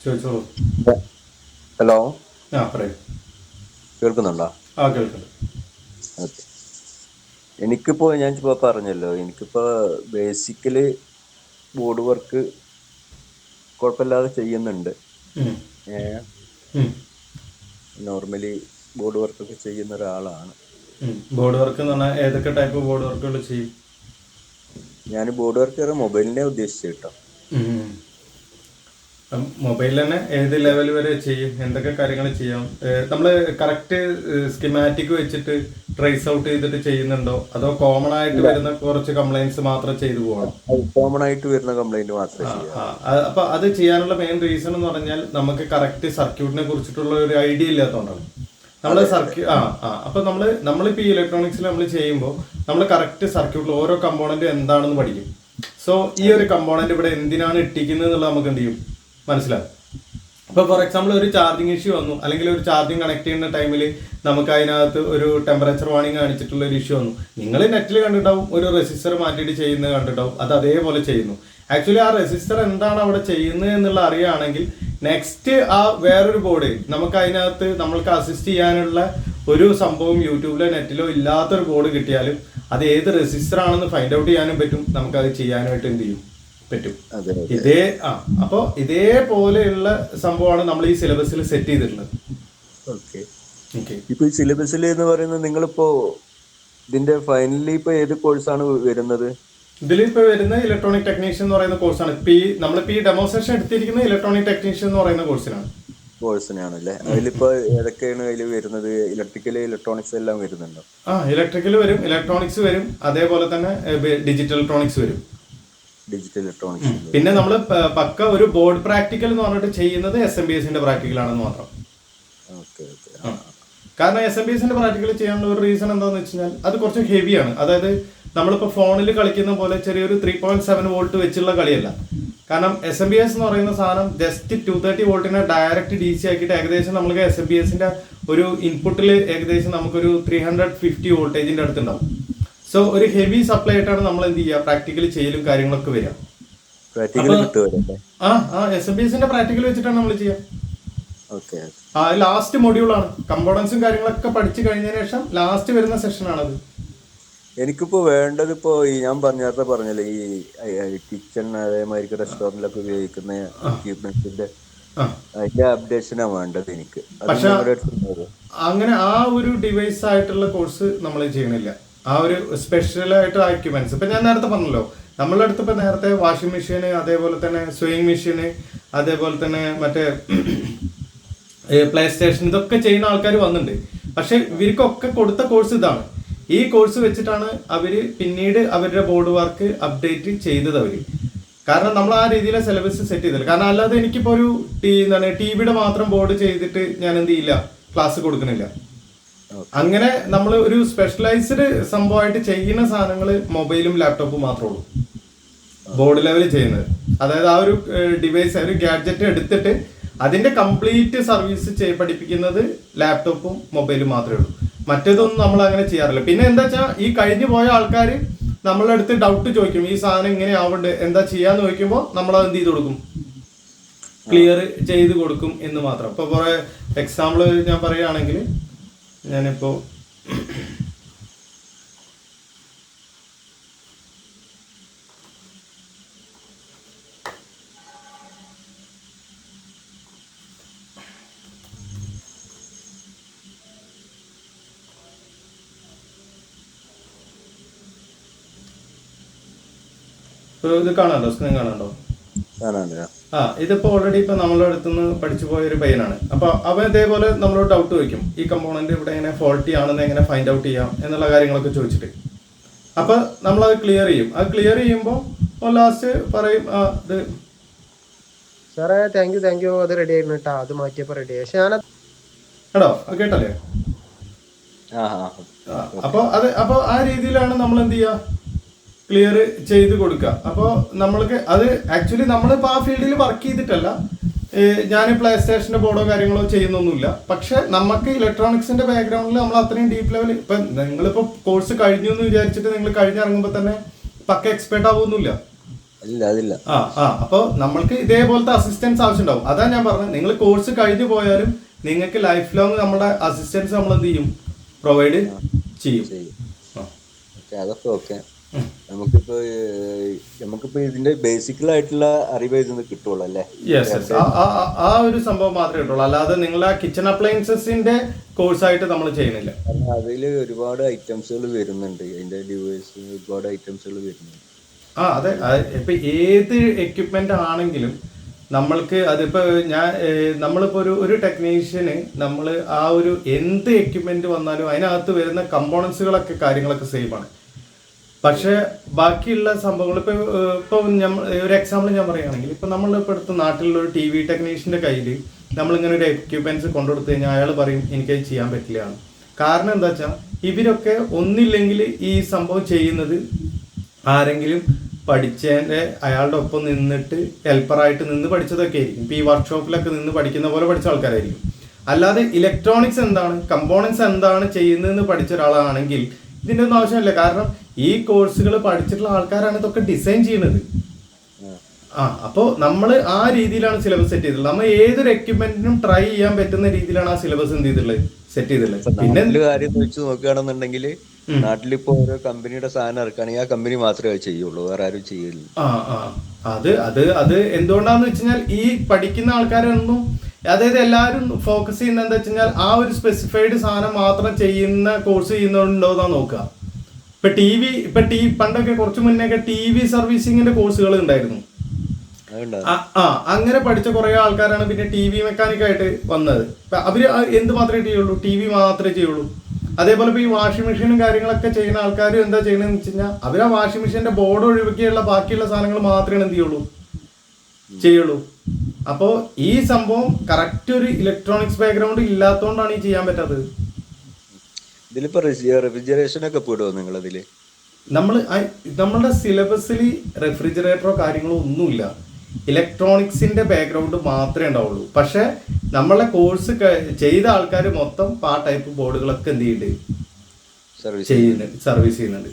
ചോദിച്ചോളൂ. ഹലോ, പറയൂ. കേൾക്കുന്നുണ്ടോ? കേൾക്കുന്നുണ്ട്. ഓക്കെ. എനിക്കിപ്പോൾ ഞാൻ ഇപ്പോൾ പറഞ്ഞല്ലോ, എനിക്കിപ്പോൾ ബേസിക്കലി ബോർഡ് വർക്ക് കുഴപ്പമില്ലാതെ ചെയ്യുന്നുണ്ട്. നോർമലി ബോർഡ് വർക്കൊക്കെ ചെയ്യുന്ന ഒരാളാണ്. ബോർഡ് വർക്ക് എന്ന് പറഞ്ഞാൽ ഏതൊക്കെ ടൈപ്പ് ബോർഡ് വർക്കുകൾ ചെയ്യും? ഞാൻ ബോർഡ് വർക്ക് മൊബൈലിനെ ഉദ്ദേശിച്ചു കേട്ടോ. മൊബൈലിൽ തന്നെ ഏത് ലെവൽ വരെ ചെയ്യും, എന്തൊക്കെ കാര്യങ്ങൾ ചെയ്യാം? നമ്മൾ കറക്റ്റ് സ്കിമാറ്റിക് വെച്ചിട്ട് ട്രേസ് ഔട്ട് ചെയ്തിട്ട് ചെയ്യുന്നുണ്ടോ, അതോ കോമൺ ആയിട്ട് വരുന്ന കുറച്ച് കംപ്ലൈന്റ്സ് മാത്രം ചെയ്തു പോകണം? കോമൺ ആയിട്ട് വരുന്ന കംപ്ലൈന്റ് മാത്രമേ ചെയ്യാം. അപ്പൊ അത് ചെയ്യാനുള്ള മെയിൻ റീസൺ എന്ന് പറഞ്ഞാൽ നമുക്ക് കറക്റ്റ് സർക്യൂട്ടിനെ കുറിച്ചിട്ടുള്ള ഒരു ഐഡിയ ഇല്ലാത്തതുകൊണ്ടാണ്. നമ്മള് അപ്പൊ നമ്മളിപ്പോ ഈ ഇലക്ട്രോണിക്സിൽ നമ്മൾ ചെയ്യുമ്പോൾ നമ്മൾ കറക്റ്റ് സർക്യൂട്ടിൽ ഓരോ കമ്പോണന്റ് എന്താണെന്ന് പഠിക്കും. സോ ഈ ഒരു കമ്പോണന്റ് ഇവിടെ എന്തിനാണ് ഇട്ടിക്കുന്നത് എന്നുള്ളത് നമുക്ക് എന്ത് ചെയ്യും, മനസ്സിലാവും. ഇപ്പോൾ ഫോർ എക്സാമ്പിൾ ഒരു ചാർജിങ് ഇഷ്യൂ വന്നു, അല്ലെങ്കിൽ ഒരു ചാർജിങ് കണക്ട് ചെയ്യുന്ന ടൈമിൽ നമുക്ക് അതിനകത്ത് ഒരു ടെമ്പറേച്ചർ വാർണിംഗ് കാണിച്ചിട്ടുള്ള ഒരു ഇഷ്യൂ വന്നു. നിങ്ങൾ നെറ്റിൽ കണ്ടിട്ടാവും ഒരു റെസിസ്റ്റർ മാറ്റിയിട്ട് ചെയ്യുന്നത് കണ്ടിട്ടാവും, അത് അതേപോലെ ചെയ്യുന്നു. ആക്ച്വലി ആ റെസിസ്റ്റർ എന്താണ് അവിടെ ചെയ്യുന്നത് എന്നുള്ള അറിയുകയാണെങ്കിൽ നെക്സ്റ്റ് ആ വേറൊരു ബോർഡ് നമുക്ക് അതിനകത്ത് നമ്മൾക്ക് അസിസ്റ്റ് ചെയ്യാനുള്ള ഒരു സംഭവം യൂട്യൂബിലോ നെറ്റിലോ ഇല്ലാത്തൊരു ബോർഡ് കിട്ടിയാലും അത് ഏത് റെസിസ്റ്റർ ആണെന്ന് ഫൈൻഡ് ഔട്ട് ചെയ്യാനും പറ്റും, നമുക്കത് ചെയ്യാനായിട്ട് എന്ത് ചെയ്യും പറ്റും. അപ്പൊ ഇതേപോലെയുള്ള സംഭവമാണ് നമ്മൾ ഈ സിലബസിൽ സെറ്റ് ചെയ്തിട്ടുള്ളത്. ഇപ്പൊ ഈ സിലബസിൽ എന്ന് പറയുന്നത് നിങ്ങളിപ്പോ ഇതിന്റെ ഫൈനലി ഇപ്പൊ ഏത് കോഴ്സാണ് വരുന്നത്? ഇതിലിപ്പോ വരുന്ന ഇലക്ട്രോണിക് ടെക്നീഷ്യൻ എന്ന് പറയുന്ന കോഴ്സാണ്. നമ്മളിപ്പോ ഈ ഡെമോൺസ്ട്രേഷൻ എടുത്തിരിക്കുന്ന ഇലക്ട്രോണിക് ടെക്നീഷ്യൻ എന്ന് പറയുന്ന കോഴ്സിനാണല്ലേ. അതിലിപ്പോ ഏതൊക്കെയാണ് അതിൽ വരുന്നത്? ഇലക്ട്രിക്കൽ, ഇലക്ട്രോണിക്സ് എല്ലാം വരുന്നുണ്ടോ? ഇലക്ട്രിക്കൽ വരും, ഇലക്ട്രോണിക്സ് വരും, അതേപോലെ തന്നെ ഡിജിറ്റൽ ഇലക്ട്രോണിക്സ് വരും. Digital electronics. പിന്നെ നമ്മൾ പക്ക ഒരു ബോർഡ് പ്രാക്ടിക്കൽ എന്ന് പറഞ്ഞിട്ട് ചെയ്യുന്നത് SMBSന്റെ പ്രാക്ടിക്കൽ ആണെന്ന് മാത്രം. കാരണം SMBSന്റെ പ്രാക്ടിക്കൽ ചെയ്യാനുള്ള ഒരു റീസൺ എന്താണെന്ന് വെച്ച് കഴിഞ്ഞാൽ അത് കുറച്ച് ഹെവിയാണ്. അതായത് നമ്മളിപ്പോൾ ഫോണിൽ കളിക്കുന്ന പോലെ ചെറിയൊരു 3.7 വോൾട്ട് വെച്ചുള്ള കളിയല്ല. കാരണം SMBS എന്ന് പറയുന്ന സാധനം ജസ്റ്റ് 230 വോൾട്ടിനെ ഡയറക്റ്റ് DC ആക്കിയിട്ട് ഏകദേശം നമുക്ക് SMBSന്റെ ഒരു ഇൻപുട്ടിൽ ഏകദേശം നമുക്കൊരു 350 വോൾട്ടേജിന്റെ അടുത്തുണ്ടാവും. സോ ഒരു ഹെവി സപ്ലൈ ആയിട്ടാണ് നമ്മൾ എന്ത് ചെയ്യുക, പ്രാക്ടിക്കലി ചെയ്യലും കാര്യങ്ങളൊക്കെ വരിക. SMBSന്റെ പ്രാക്ടിക്കൽ വെച്ചിട്ടാണ് നമ്മൾ ചെയ്യുക. ലാസ്റ്റ് മൊഡ്യൂളാണ്. കമ്പോണൻസും കാര്യങ്ങളൊക്കെ പഠിച്ചു കഴിഞ്ഞതിന് ശേഷം ലാസ്റ്റ് വരുന്ന സെഷനാണത്. എനിക്കിപ്പോ വേണ്ടത് ഇപ്പോ ഈ ഞാൻ പറഞ്ഞല്ലേ ഈ കിച്ചൺ അതേമാതിരി റെസ്റ്റോറന്റിലൊക്കെ ഉപയോഗിക്കുന്ന എക്യുപ്മെന്റ്സിന്റെ ആ അതിന്റെ അപ്ഡേഷനാണ് വേണ്ടത് എനിക്ക്. അത് പക്ഷെ നിങ്ങളുടെ അടുത്തുണ്ടാവോ? അങ്ങനെ ആ ഒരു ഡിവൈസ് ആയിട്ടുള്ള കോഴ്സ് നമ്മൾ ചെയ്യണില്ല. ആ ഒരു സ്പെഷ്യലായിട്ട് എക്യുപ്മെന്റ്സ് ഇപ്പൊ ഞാൻ നേരത്തെ പറഞ്ഞല്ലോ, നമ്മളുടെ അടുത്ത് ഇപ്പൊ നേരത്തെ വാഷിംഗ് മെഷീന്, അതേപോലെ തന്നെ സ്വിങ് മെഷീന്, അതേപോലെ തന്നെ മറ്റേ പ്ലേ സ്റ്റേഷൻ, ഇതൊക്കെ ചെയ്യുന്ന ആൾക്കാർ വന്നിട്ടുണ്ട്. പക്ഷെ ഇവർക്കൊക്കെ കൊടുത്ത കോഴ്സ് ഇതാണ്. ഈ കോഴ്സ് വെച്ചിട്ടാണ് അവര് പിന്നീട് അവരുടെ ബോർഡ് വർക്ക് അപ്ഡേറ്റ് ചെയ്തത് അവര്. കാരണം നമ്മൾ ആ രീതിയിലെ സിലബസ് സെറ്റ് ചെയ്തില്ല. കാരണം അല്ലാതെ എനിക്കിപ്പോ ഒരു എന്താണ് ടിവിയുടെ മാത്രം ബോർഡ് ചെയ്തിട്ട് ഞാൻ എന്ത് ചെയ്യില്ല, ക്ലാസ് കൊടുക്കണില്ല. അങ്ങനെ നമ്മൾ ഒരു സ്പെഷ്യലൈസ്ഡ് സംഭവമായിട്ട് ചെയ്യുന്ന സാധനങ്ങൾ മൊബൈലും ലാപ്ടോപ്പും മാത്രമേ ഉള്ളൂ ബോർഡ് ലെവലിൽ ചെയ്യുന്നത്. അതായത് ആ ഒരു ഡിവൈസ്, ഒരു ഗാഡ്ജറ്റ് എടുത്തിട്ട് അതിന്റെ കംപ്ലീറ്റ് സർവീസ് പഠിപ്പിക്കുന്നത് ലാപ്ടോപ്പും മൊബൈലും മാത്രമേ ഉള്ളൂ. മറ്റേതൊന്നും നമ്മൾ അങ്ങനെ ചെയ്യാറില്ല. പിന്നെ എന്താ വെച്ചാൽ ഈ കഴിഞ്ഞു പോയ ആൾക്കാർ നമ്മളെ അടുത്ത് ഡൗട്ട് ചോദിക്കും, ഈ സാധനം ഇങ്ങനെ ആവണ്ട് എന്താ ചെയ്യാന്ന് ചോദിക്കുമ്പോൾ നമ്മൾ അത് എന്ത് ചെയ്ത് കൊടുക്കും, ക്ലിയർ ചെയ്ത് കൊടുക്കും എന്ന് മാത്രം. ഇപ്പൊ കുറെ എക്സാമ്പിൾ ഞാൻ പറയുകയാണെങ്കിൽ, ഞാനിപ്പോ ഇത് കാണാണ്ടോ, സ്ക്രീൻ കാണാണ്ടോ? ഇതിപ്പോ ഓൾറെഡി ഇപ്പൊ നമ്മളുടെ അടുത്തുനിന്ന് പഠിച്ചു പോയ ഒരു പയ്യനാണ്. അപ്പൊ അവൻ ഇതേപോലെ നമ്മളോട് ഡൗട്ട് ചോദിക്കും, ഈ കമ്പോണന്റ് ഇവിടെ എങ്ങനെ ഫോൾട്ടി ആണെന്ന് എങ്ങനെ ഫൈൻഡ് ഔട്ട് ചെയ്യാം എന്നുള്ള കാര്യങ്ങളൊക്കെ ചോദിച്ചിട്ട്. അപ്പൊ നമ്മളത് ക്ലിയർ ചെയ്യും. അത് ക്ലിയർ ചെയ്യുമ്പോൾ ലാസ്റ്റ് പറയും ഇത് സാറേ താങ്ക് യു അത് റെഡി ആയിരുന്നു കേട്ടോ, അത് മാറ്റിയപ്പോ റെഡി ആയി. പക്ഷെ ഞാൻ കേട്ടോ, കേട്ടല്ലേ? അപ്പൊ ആ രീതിയിലാണ് നമ്മൾ എന്ത് ചെയ്യുക, ക്ലിയർ ചെയ്ത് കൊടുക്കുക. അപ്പോൾ നമ്മൾക്ക് അത് ആക്ച്വലി നമ്മളിപ്പോൾ ആ ഫീൽഡിൽ വർക്ക് ചെയ്തിട്ടല്ല, ഞാൻ പ്ലേ സ്റ്റേഷന്റെ ബോർഡോ കാര്യങ്ങളോ ചെയ്യുന്നൊന്നുമില്ല. പക്ഷെ നമുക്ക് ഇലക്ട്രോണിക്സിന്റെ ബാക്ക്ഗ്രൗണ്ടിൽ നമ്മൾ അത്രയും ഡീപ്പ് ലെവൽ, ഇപ്പൊ നിങ്ങളിപ്പോ കോഴ്സ് കഴിഞ്ഞു എന്ന് വിചാരിച്ചിട്ട് നിങ്ങൾ കഴിഞ്ഞിറങ്ങുമ്പോൾ തന്നെ പക്ക എക്സ്പെർട്ട് ആവുമൊന്നുമില്ല. അപ്പൊ നമ്മൾക്ക് ഇതേപോലത്തെ അസിസ്റ്റൻസ് ആവശ്യമുണ്ടാവും. അതാ ഞാൻ പറഞ്ഞത്, നിങ്ങൾ കോഴ്സ് കഴിഞ്ഞു പോയാലും നിങ്ങൾക്ക് ലൈഫ് ലോങ് നമ്മുടെ അസിസ്റ്റൻസ് നമ്മൾ എന്ത് ചെയ്യും, പ്രൊവൈഡ് ചെയ്യും. അതൊക്കെ ഓക്കെ. നമുക്കിപ്പോ ഇതിന്റെ ബേസിക്കലായിട്ടുള്ള അറിവ് ഇതിന് കിട്ടുള്ളൂ അല്ലേ? ആ ഒരു സംഭവം മാത്രമേ കിട്ടുള്ളൂ. അല്ലാതെ നിങ്ങൾ ആ കിച്ചൺ അപ്ലയൻസസിന്റെ കോഴ്സ് ആയിട്ട് നമ്മൾ ചെയ്യുന്നില്ല. അതിൽ ഒരുപാട് ഐറ്റംസുകൾ വരുന്നുണ്ട്, അതിന്റെ ഡിവൈസ് ഒരുപാട് ഐറ്റംസുകൾ വരുന്നുണ്ട്. അതെ. ഇപ്പൊ ഏത് എക്യുപ്മെന്റ് ആണെങ്കിലും നമ്മൾക്ക് അതിപ്പോ നമ്മളിപ്പോ ഒരു ടെക്നീഷ്യന് നമ്മൾ ആ ഒരു എന്ത് എക്യുപ്മെന്റ് വന്നാലും അതിനകത്ത് വരുന്ന കമ്പോണൻസുകളൊക്കെ കാര്യങ്ങളൊക്കെ സെയിം ആണ്. പക്ഷെ ബാക്കിയുള്ള സംഭവങ്ങൾ ഇപ്പൊ ഒരു എക്സാമ്പിൾ ഞാൻ പറയുകയാണെങ്കിൽ, ഇപ്പൊ നമ്മളിപ്പോൾ അടുത്ത നാട്ടിലുള്ള ഒരു ടി വി ടെക്നീഷ്യന്റെ കയ്യിൽ നമ്മളിങ്ങനെ ഒരു എക്യുപ്മെന്റ്സ് കൊണ്ടുകൊടുത്തു കഴിഞ്ഞാൽ അയാൾ പറയും എനിക്കത് ചെയ്യാൻ പറ്റില്ല. കാരണം എന്താ വെച്ചാൽ ഇവരൊക്കെ ഒന്നില്ലെങ്കിൽ ഈ സംഭവം ചെയ്യുന്നത് ആരെങ്കിലും പഠിച്ചതിന്റെ അയാളുടെ ഒപ്പം നിന്നിട്ട് ഹെൽപ്പറായിട്ട് നിന്ന് പഠിച്ചതൊക്കെ ആയിരിക്കും. ഇപ്പൊ ഈ വർക്ക്ഷോപ്പിലൊക്കെ നിന്ന് പഠിക്കുന്ന പോലെ പഠിച്ച ആൾക്കാരായിരിക്കും. അല്ലാതെ ഇലക്ട്രോണിക്സ് എന്താണ്, കമ്പോണൻസ് എന്താണ് ചെയ്യുന്നതെന്ന് പഠിച്ച ഒരാളാണെങ്കിൽ ഇതിന്റെ ഒന്നും ആവശ്യമില്ല. കാരണം ഈ കോഴ്സുകൾ പഠിച്ചിട്ടുള്ള ആൾക്കാരാണ് ഇതൊക്കെ ഡിസൈൻ ചെയ്യുന്നത്. അപ്പോൾ നമ്മൾ ആ രീതിയിലാണ് സിലബസ് സെറ്റ് ചെയ്തിട്ടുള്ളത്. നമ്മൾ ഏതൊരു എക്യുപ്മെന്റിനും ട്രൈ ചെയ്യാൻ പറ്റുന്ന രീതിയിലാണ് ആ സിലബസ് എന്ത് ചെയ്തിട്ടുള്ളത്, സെറ്റ് ചെയ്തിട്ടുള്ളത്. പിന്നെ കാര്യം വെച്ച് നോക്കുകയാണെന്നുണ്ടെങ്കിൽ നാട്ടിലിപ്പോ ഓരോ കമ്പനിയുടെ സാധനം ഇറക്കുകയാണെങ്കിൽ ആ കമ്പനി മാത്രമേ ചെയ്യുള്ളൂ, വേറെ ആരും ചെയ്യില്ല. അത് എന്തുകൊണ്ടാന്ന് വെച്ച് കഴിഞ്ഞാൽ ഈ പഠിക്കുന്ന ആൾക്കാരൊന്നും, അതായത് എല്ലാവരും ഫോക്കസ് ചെയ്യുന്ന എന്താ വെച്ച് കഴിഞ്ഞാൽ ആ ഒരു സ്പെസിഫൈഡ് സാധനം മാത്രം ചെയ്യുന്ന കോഴ്സ് ചെയ്യുന്നുണ്ടോന്നാ നോക്കുക. പണ്ടൊക്കെ കുറച്ച് മുന്നേ ടി വി സർവീസിങ്ങിന്റെ കോഴ്സുകൾ ഉണ്ടായിരുന്നു. അങ്ങനെ പഠിച്ച കുറെ ആൾക്കാരാണ് പിന്നെ ടി വി മെക്കാനിക്കായിട്ട് വന്നത്. അവര് എന്ത് മാത്രമേ ചെയ്യുള്ളൂ, ടി വി മാത്രമേ ചെയ്യുള്ളൂ. അതേപോലെ ഇപ്പൊ ഈ വാഷിംഗ് മെഷീനും കാര്യങ്ങളൊക്കെ ചെയ്യുന്ന ആൾക്കാർ എന്താ ചെയ്യണമെന്ന് വെച്ച് കഴിഞ്ഞാൽ അവർ ആ വാഷിംഗ് മെഷീന്റെ ബോർഡ് ഒഴിവാക്കിയുള്ള ബാക്കിയുള്ള സാധനങ്ങൾ മാത്രമേ എന്ത് ചെയ്യുള്ളൂ. അപ്പോ ഈ സംഭവം കറക്റ്റ് ഒരു ഇലക്ട്രോണിക്സ് ബാക്ക്ഗ്രൗണ്ട് ഇല്ലാത്തതുകൊണ്ടാണ് ഈ ചെയ്യാൻ പറ്റാത്തത്. ഇതിലിപ്പോ റെഫ്രിജറേഷൻ ഒക്കെ പെടുമോ നിങ്ങളതില്? നമ്മളുടെ സിലബസിൽ റെഫ്രിജറേറ്ററോ കാര്യങ്ങളോ ഒന്നുമില്ല. ഇലക്ട്രോണിക്സിന്റെ ബാക്ക്ഗ്രൗണ്ട് മാത്രമേ ഉണ്ടാവുള്ളൂ. പക്ഷെ നമ്മളെ കോഴ്സ് ചെയ്ത ആൾക്കാർ മൊത്തം ആ ടൈപ്പ് ബോർഡുകളൊക്കെ എന്ത് ചെയ്യുന്നുണ്ട്, സർവീസ് ചെയ്യുന്നുണ്ട്.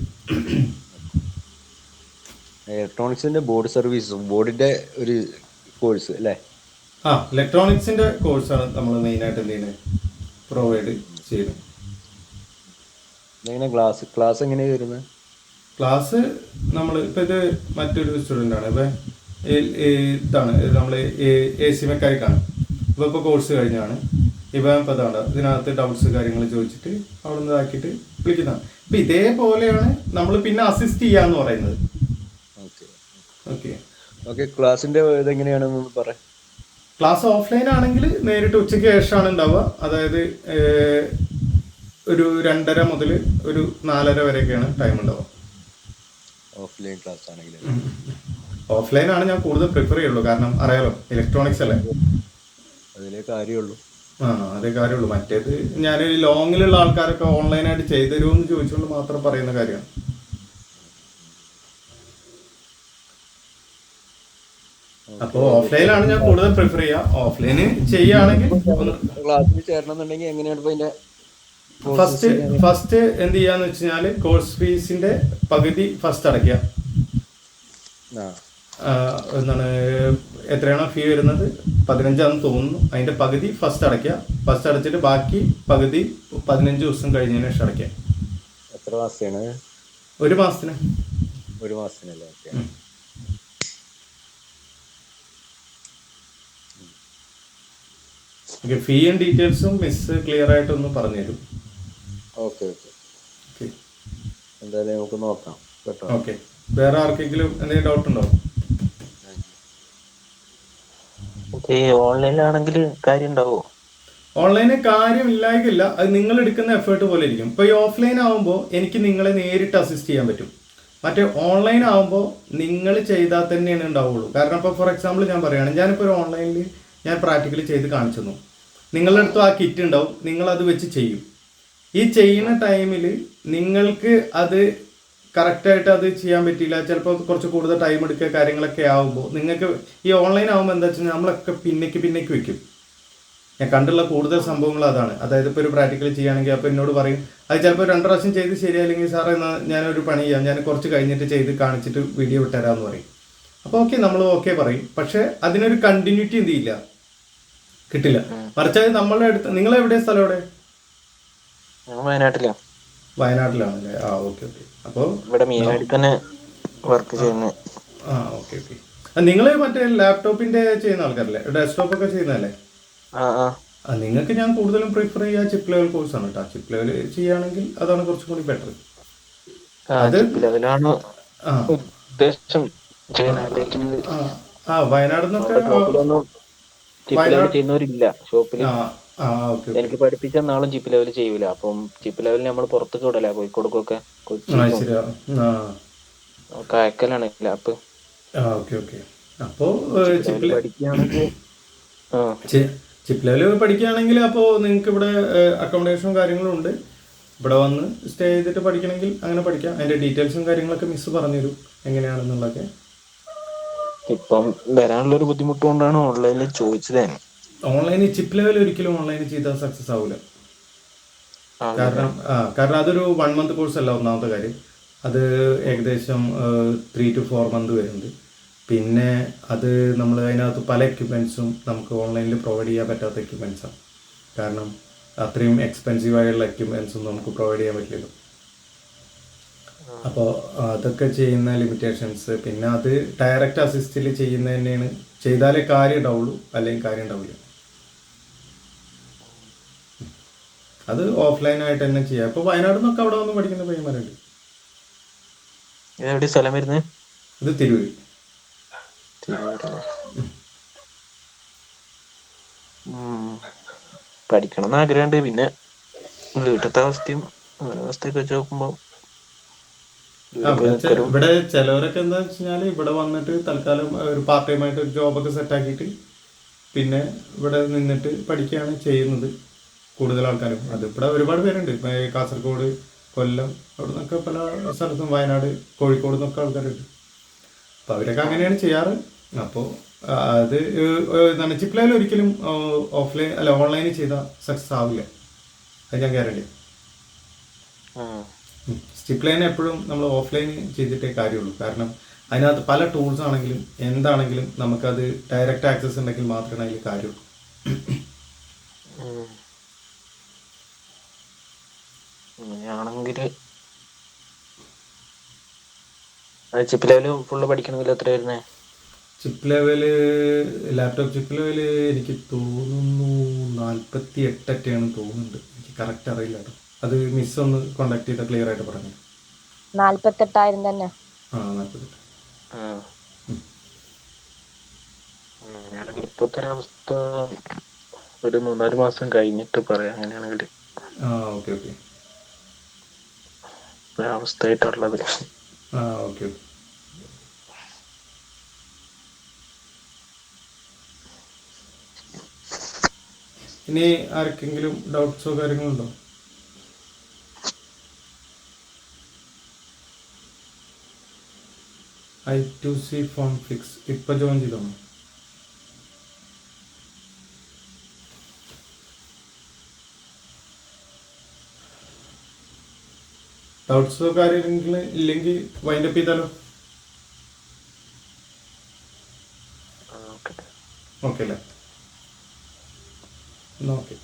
ഇലക്ട്രോണിക്സിന്റെ ബോർഡ് സർവീസ്, ബോർഡിന്റെ ഒരു കോഴ്സ് അല്ലേ? ഇലക്ട്രോണിക്സിന്റെ കോഴ്സാണ് നമ്മൾ മെയിൻ ആയിട്ട് എന്ത് ചെയ്യുന്നത്, പ്രൊവൈഡ് ചെയ്യുന്നത്. ക്ലാസ് എങ്ങനെയാ വരുന്നത്? ക്ലാസ് നമ്മൾ ഇപ്പൊ ഇത് മറ്റൊരു സ്റ്റുഡൻ്റ് ആണ്. ഇപ്പൊ ഇതാണ് നമ്മൾ AC മെക്കാനിക്കാണ്. ഇപ്പോൾ കോഴ്സ് കഴിഞ്ഞാണ്. ഇപ്പം ഇപ്പോൾ അതാണ് ഇതിനകത്ത് ഡൗട്ട്സ് കാര്യങ്ങൾ ചോദിച്ചിട്ട് അവിടെ നിന്ന് ഇതാക്കിയിട്ട് വിളിക്കുന്നതാണ്. അപ്പം ഇതേപോലെയാണ് നമ്മൾ പിന്നെ അസിസ്റ്റ് ചെയ്യാന്ന് പറയുന്നത്. Okay okay. ഓക്കെ. ക്ലാസ്സിന്റെ ഇതെങ്ങനെയാണെന്ന് പറയാം. ക്ലാസ് ഓഫ്ലൈൻ ആണെങ്കിൽ നേരിട്ട് ഉച്ചയ്ക്ക് ശേഷമാണ് ഉണ്ടാവുക. അതായത് ഒരു 2:30 മുതൽ ഒരു 4:30 വരെയൊക്കെയാണ് ടൈം ഉണ്ടാവുക. ഓഫ്ലൈൻ ക്ലാസ് ആണെങ്കിൽ ഓഫ്ലൈൻ ആണ് ഞാൻ കൂടുതൽ പ്രിഫർ ചെയ്യുള്ളൂ. കാരണം അറിയാലോ ഇലക്ട്രോണിക്സ് അല്ലേ, അതിലേ കാര്യമുള്ളൂ. അതേ കാര്യമുള്ളൂ. മറ്റേത് ഞാൻ ലോങ്ങിലുള്ള ആൾക്കാരൊക്കെ ഓൺലൈനായിട്ട് ചെയ്തു തരുമെന്ന് ചോദിച്ചുകൊണ്ട് മാത്രം പറയുന്ന കാര്യമാണ്. അപ്പോൾ ഓഫ്ലൈനാണ് ഞാൻ കൂടുതൽ പ്രിഫർ ചെയ്യുക. ഓഫ്ലൈന് ചെയ്യുകയാണെങ്കിൽ ക്ലാസ്സിൽ ചേരണം എന്നുണ്ടെങ്കിൽ എങ്ങനെയാണ് ഇപ്പൊ അതിന്റെ ഫസ്റ്റ് എന്ത് ചെയ്യാന്ന് വെച്ച് കഴിഞ്ഞാല് കോഴ്സ് ഫീസിന്റെ പകുതി ഫസ്റ്റ് അടയ്ക്കുക. എന്താണ് എത്രയാണോ ഫീ വരുന്നത് 15 തോന്നുന്നു. അതിന്റെ പകുതി ഫസ്റ്റ് അടയ്ക്കുക. ഫസ്റ്റ് അടച്ചിട്ട് ബാക്കി പകുതി 15 ദിവസം കഴിഞ്ഞതിന് ശേഷം അടയ്ക്കുക. എത്ര മാസമാണ്? 1 മാസത്തിന്. 1 മാസത്തിനല്ലേ? ഓക്കെ. ഫീയും ഡീറ്റെയിൽസും മിസ് ക്ലിയർ ആയിട്ടൊന്ന് പറഞ്ഞു തരും. ഓക്കെ. എന്തായാലും നമുക്ക് നോക്കാം കേട്ടോ. ഓക്കെ. വേറെ ആർക്കെങ്കിലും എന്തെങ്കിലും ഡൗട്ട് ഉണ്ടോ? ഓൺലൈനിലാണെങ്കിൽ കാര്യം ഉണ്ടാവോ? ഓൺലൈന് കാര്യമില്ലായില്ല. അത് നിങ്ങൾ എടുക്കുന്ന എഫേർട്ട് പോലെ ഇരിക്കും. ഇപ്പോൾ ഈ ഓഫ്ലൈൻ ആകുമ്പോൾ എനിക്ക് നിങ്ങളെ നേരിട്ട് അസിസ്റ്റ് ചെയ്യാൻ പറ്റും. മറ്റേ ഓൺലൈൻ ആകുമ്പോൾ നിങ്ങൾ ചെയ്താൽ തന്നെയാണ് ഉണ്ടാവുള്ളൂ. കാരണം ഇപ്പോൾ ഫോർ എക്സാമ്പിൾ ഞാൻ പറയുകയാണ്, ഞാനിപ്പോൾ ഒരു ഓൺലൈനിൽ ഞാൻ പ്രാക്ടിക്കലി ചെയ്ത് കാണിച്ചു തന്നു. നിങ്ങളുടെ അടുത്തും ആ കിറ്റ് ഉണ്ടാവും, നിങ്ങളത് വെച്ച് ചെയ്യും. ഈ ചെയ്യുന്ന ടൈമിൽ നിങ്ങൾക്ക് അത് കറക്റ്റായിട്ട് അത് ചെയ്യാൻ പറ്റിയില്ല, ചിലപ്പോൾ കുറച്ച് കൂടുതൽ ടൈം എടുക്കുക കാര്യങ്ങളൊക്കെ ആകുമ്പോൾ നിങ്ങൾക്ക് ഈ ഓൺലൈൻ ആകുമ്പോൾ എന്താ വെച്ചാൽ നമ്മളൊക്കെ പിന്നേക്ക് വെക്കും. ഞാൻ കണ്ടുള്ള കൂടുതൽ സംഭവങ്ങൾ അതാണ്. അതായത് ഇപ്പോൾ ഒരു പ്രാക്ടിക്കൽ ചെയ്യുകയാണെങ്കിൽ അപ്പോൾ എന്നോട് പറയും അത് ചിലപ്പോൾ 2 പ്രാവശ്യം ചെയ്ത് ശരിയായില്ലെങ്കിൽ സാറേ എന്നാൽ ഞാനൊരു പണി ചെയ്യാം, ഞാൻ കുറച്ച് കഴിഞ്ഞിട്ട് ചെയ്ത് കാണിച്ചിട്ട് വീഡിയോ വിട്ടുതരാമെന്ന് പറയും. അപ്പോൾ ഓക്കെ, നമ്മൾ ഓക്കെ പറയും. പക്ഷേ അതിനൊരു കണ്ടിന്യൂറ്റി എന്ത് ചെയ്യില്ല, കിട്ടില്ല. മറിച്ച് നമ്മളുടെ അടുത്ത് നിങ്ങളെവിടെയാണ് സ്ഥലം? എവിടെ? വയനാട്ടിലാണല്ലേ? ഓക്കെ. അപ്പോൾ ഇവിടെ തന്നെ വർക്ക് ചെയ്യുന്നത്. ഓക്കെ. നിങ്ങൾ മറ്റേ ലാപ്ടോപ്പിന്റെ ചെയ്യുന്ന ആൾക്കാരല്ലേ, ഡെസ്ക്ടോപ്പ് ഒക്കെ ചെയ്യുന്നതല്ലേ? നിങ്ങൾക്ക് ഞാൻ കൂടുതലും പ്രിഫർ ചെയ്യുക ചിപ്പ് ലെവൽ കോഴ്സാണ് കേട്ടോ. ചിപ്പ് ലെവൽ ചെയ്യുകയാണെങ്കിൽ അതാണ് കുറച്ചും കൂടി ബെറ്റർ. വയനാട് ചെയ്യുന്നവരില്ല ഷോപ്പിൽ. എനിക്ക് പഠിപ്പിച്ച നാളും ചിപ്പ് ലെവൽ ചെയ്യൂല. അപ്പം ചിപ്പ് ലെവലിൽ നമ്മൾ പുറത്തേക്ക് വിടല, കോഴിക്കോടൊക്കെ അയക്കലാണ് ലാപ്പ്. അപ്പോൾ ചിപ്പ് ലെവൽ പഠിക്കുകയാണെങ്കിൽ അപ്പോൾ നിങ്ങൾക്ക് ഇവിടെ അക്കോമഡേഷനും കാര്യങ്ങളും ഉണ്ട്. ഇവിടെ വന്ന് സ്റ്റേ ചെയ്തിട്ട് പഠിക്കണമെങ്കിൽ അങ്ങനെ പഠിക്കാം. അതിന്റെ ഡീറ്റെയിൽസും കാര്യങ്ങളൊക്കെ മിസ് പറഞ്ഞുതരും എങ്ങനെയാണെന്നുള്ളതൊക്കെ. ഇപ്പം വരാനുള്ളൊരു ബുദ്ധിമുട്ട് കൊണ്ടാണ് ഓൺലൈനിൽ ചോദിച്ചത്. ഓൺലൈനിൽ ചിപ്പ് ലെവൽ ഒരിക്കലും ഓൺലൈനിൽ ചെയ്താൽ സക്സസ് ആവില്ല. കാരണം അതൊരു 1 മന്ത് കോഴ്സ് അല്ല. ഒന്നാമത്തെ കാര്യം അത് ഏകദേശം 3 to 4 മന്ത് വരുന്നുണ്ട്. പിന്നെ അത് നമ്മൾ അതിനകത്ത് പല എക്യുപ്മെൻറ്റ്സും നമുക്ക് ഓൺലൈനിൽ പ്രൊവൈഡ് ചെയ്യാൻ പറ്റാത്ത എക്യുപ്മെൻറ്റ്സാണ്. കാരണം അത്രയും എക്സ്പെൻസീവായുള്ള എക്യുപ്മെൻറ്റ്സും നമുക്ക് പ്രൊവൈഡ് ചെയ്യാൻ പറ്റില്ലല്ലോ. അപ്പോൾ അതൊക്കെ ചെയ്യുന്ന ലിമിറ്റേഷൻസ്. പിന്നെ അത് ഡയറക്റ്റ് അസിസ്റ്റിൽ ചെയ്യുന്നത് തന്നെയാണ്. ചെയ്താലേ കാര്യം ഉണ്ടാവുള്ളൂ, അല്ലെങ്കിൽ കാര്യം ഉണ്ടാവില്ല. അത് ഓഫ്ലൈനായിട്ട് തന്നെ ചെയ്യാം. ഇപ്പോൾ വയനാട് നിന്നൊക്കെ അവിടെ വന്ന് പഠിക്കുന്ന പയ്യന്മാരുണ്ട്. സ്ഥലം വരുന്നത് ഇത് തിരൂര്. പഠിക്കണം എന്ന് ആഗ്രഹമുണ്ട്. പിന്നെ വീട്ടിലത്തെ അവസ്ഥയും അവസ്ഥയൊക്കെ വെച്ച് നോക്കുമ്പോ ഇവിടെ ചിലവരൊക്കെ എന്താ വെച്ച് കഴിഞ്ഞാൽ ഇവിടെ വന്നിട്ട് തൽക്കാലം ഒരു പാർട്ട് ടൈം ആയിട്ട് ഒരു ജോബൊക്കെ സെറ്റ് ആക്കിയിട്ട് പിന്നെ ഇവിടെ നിന്നിട്ട് പഠിക്കുകയാണ് ചെയ്യുന്നത് കൂടുതൽ ആൾക്കാരും. അത് ഇവിടെ ഒരുപാട് പേരുണ്ട്. ഇപ്പം കാസർഗോഡ്, കൊല്ലം, അവിടെ നിന്നൊക്കെ പല സ്ഥലത്തും, വയനാട്, കോഴിക്കോട് നിന്നൊക്കെ ആൾക്കാരുണ്ട്. അപ്പോൾ അവരൊക്കെ അങ്ങനെയാണ് ചെയ്യാറ്. അപ്പോൾ അത് എന്താണ് ചിപ്പ് ലെവൽ ഒരിക്കലും ഓഫ്ലൈൻ അല്ല ഓൺലൈനിൽ ചെയ്താൽ സക്സസ് ആവില്ല. അത് ഞാൻ ഗ്യാരണ്ടി. ചിപ്പ് ലൈൻ എപ്പോഴും നമ്മൾ ഓഫ്ലൈൻ ചെയ്തിട്ടേ കാര്യമുള്ളൂ. കാരണം അതിനകത്ത് പല ടൂൾസ് ആണെങ്കിലും എന്താണെങ്കിലും നമുക്കത് ഡയറക്റ്റ് ആക്സസ് ഉണ്ടെങ്കിൽ മാത്രമേ അതിൽ കാര്യമുള്ളൂ. അങ്ങനെയാണെങ്കിൽ ചിപ്പ് ലെവൽ ഫുള്ള് പഠിക്കണമെങ്കിൽ എത്ര വരുന്നേ? ലാപ്ടോപ്പ് ചിപ്പ് ലെവല് എനിക്ക് തോന്നുന്നു 48 തോന്നുന്നുണ്ട്. എനിക്ക് കറക്റ്റ് അറിയില്ല കേട്ടോ. അത് മിസ് ഒന്ന് കോണ്ടാക്ട് ചെയ്താൽ ക്ലിയർ ആയിട്ട് പറഞ്ഞു. 48,000 തന്നെ. ആ 48. അങ്ങനെയാണെങ്കിൽ ഇപ്പോഴത്തെ അവസ്ഥ ഒരു 3-4 മാസം കഴിഞ്ഞിട്ട് പറയാം. അങ്ങനെയാണെങ്കിൽ ഓക്കെ ഓക്കെ. അവസ്ഥയായിട്ടുള്ളത്. ഓക്കെ. ഇനി ആർക്കെങ്കിലും ഡൗട്ട്സോ കാര്യങ്ങളുണ്ടോ? I2C ഫോൺ ഫിക്സ് ഇപ്പൊ ജോയിൻ ചെയ്തോ? ഡൗട്ട്സോ കാര്യങ്ങൾ ഇല്ലെങ്കിൽ വൈൻഡപ്പ് ചെയ്താലോ? ഓക്കെ അല്ലേ? ഓക്കെ.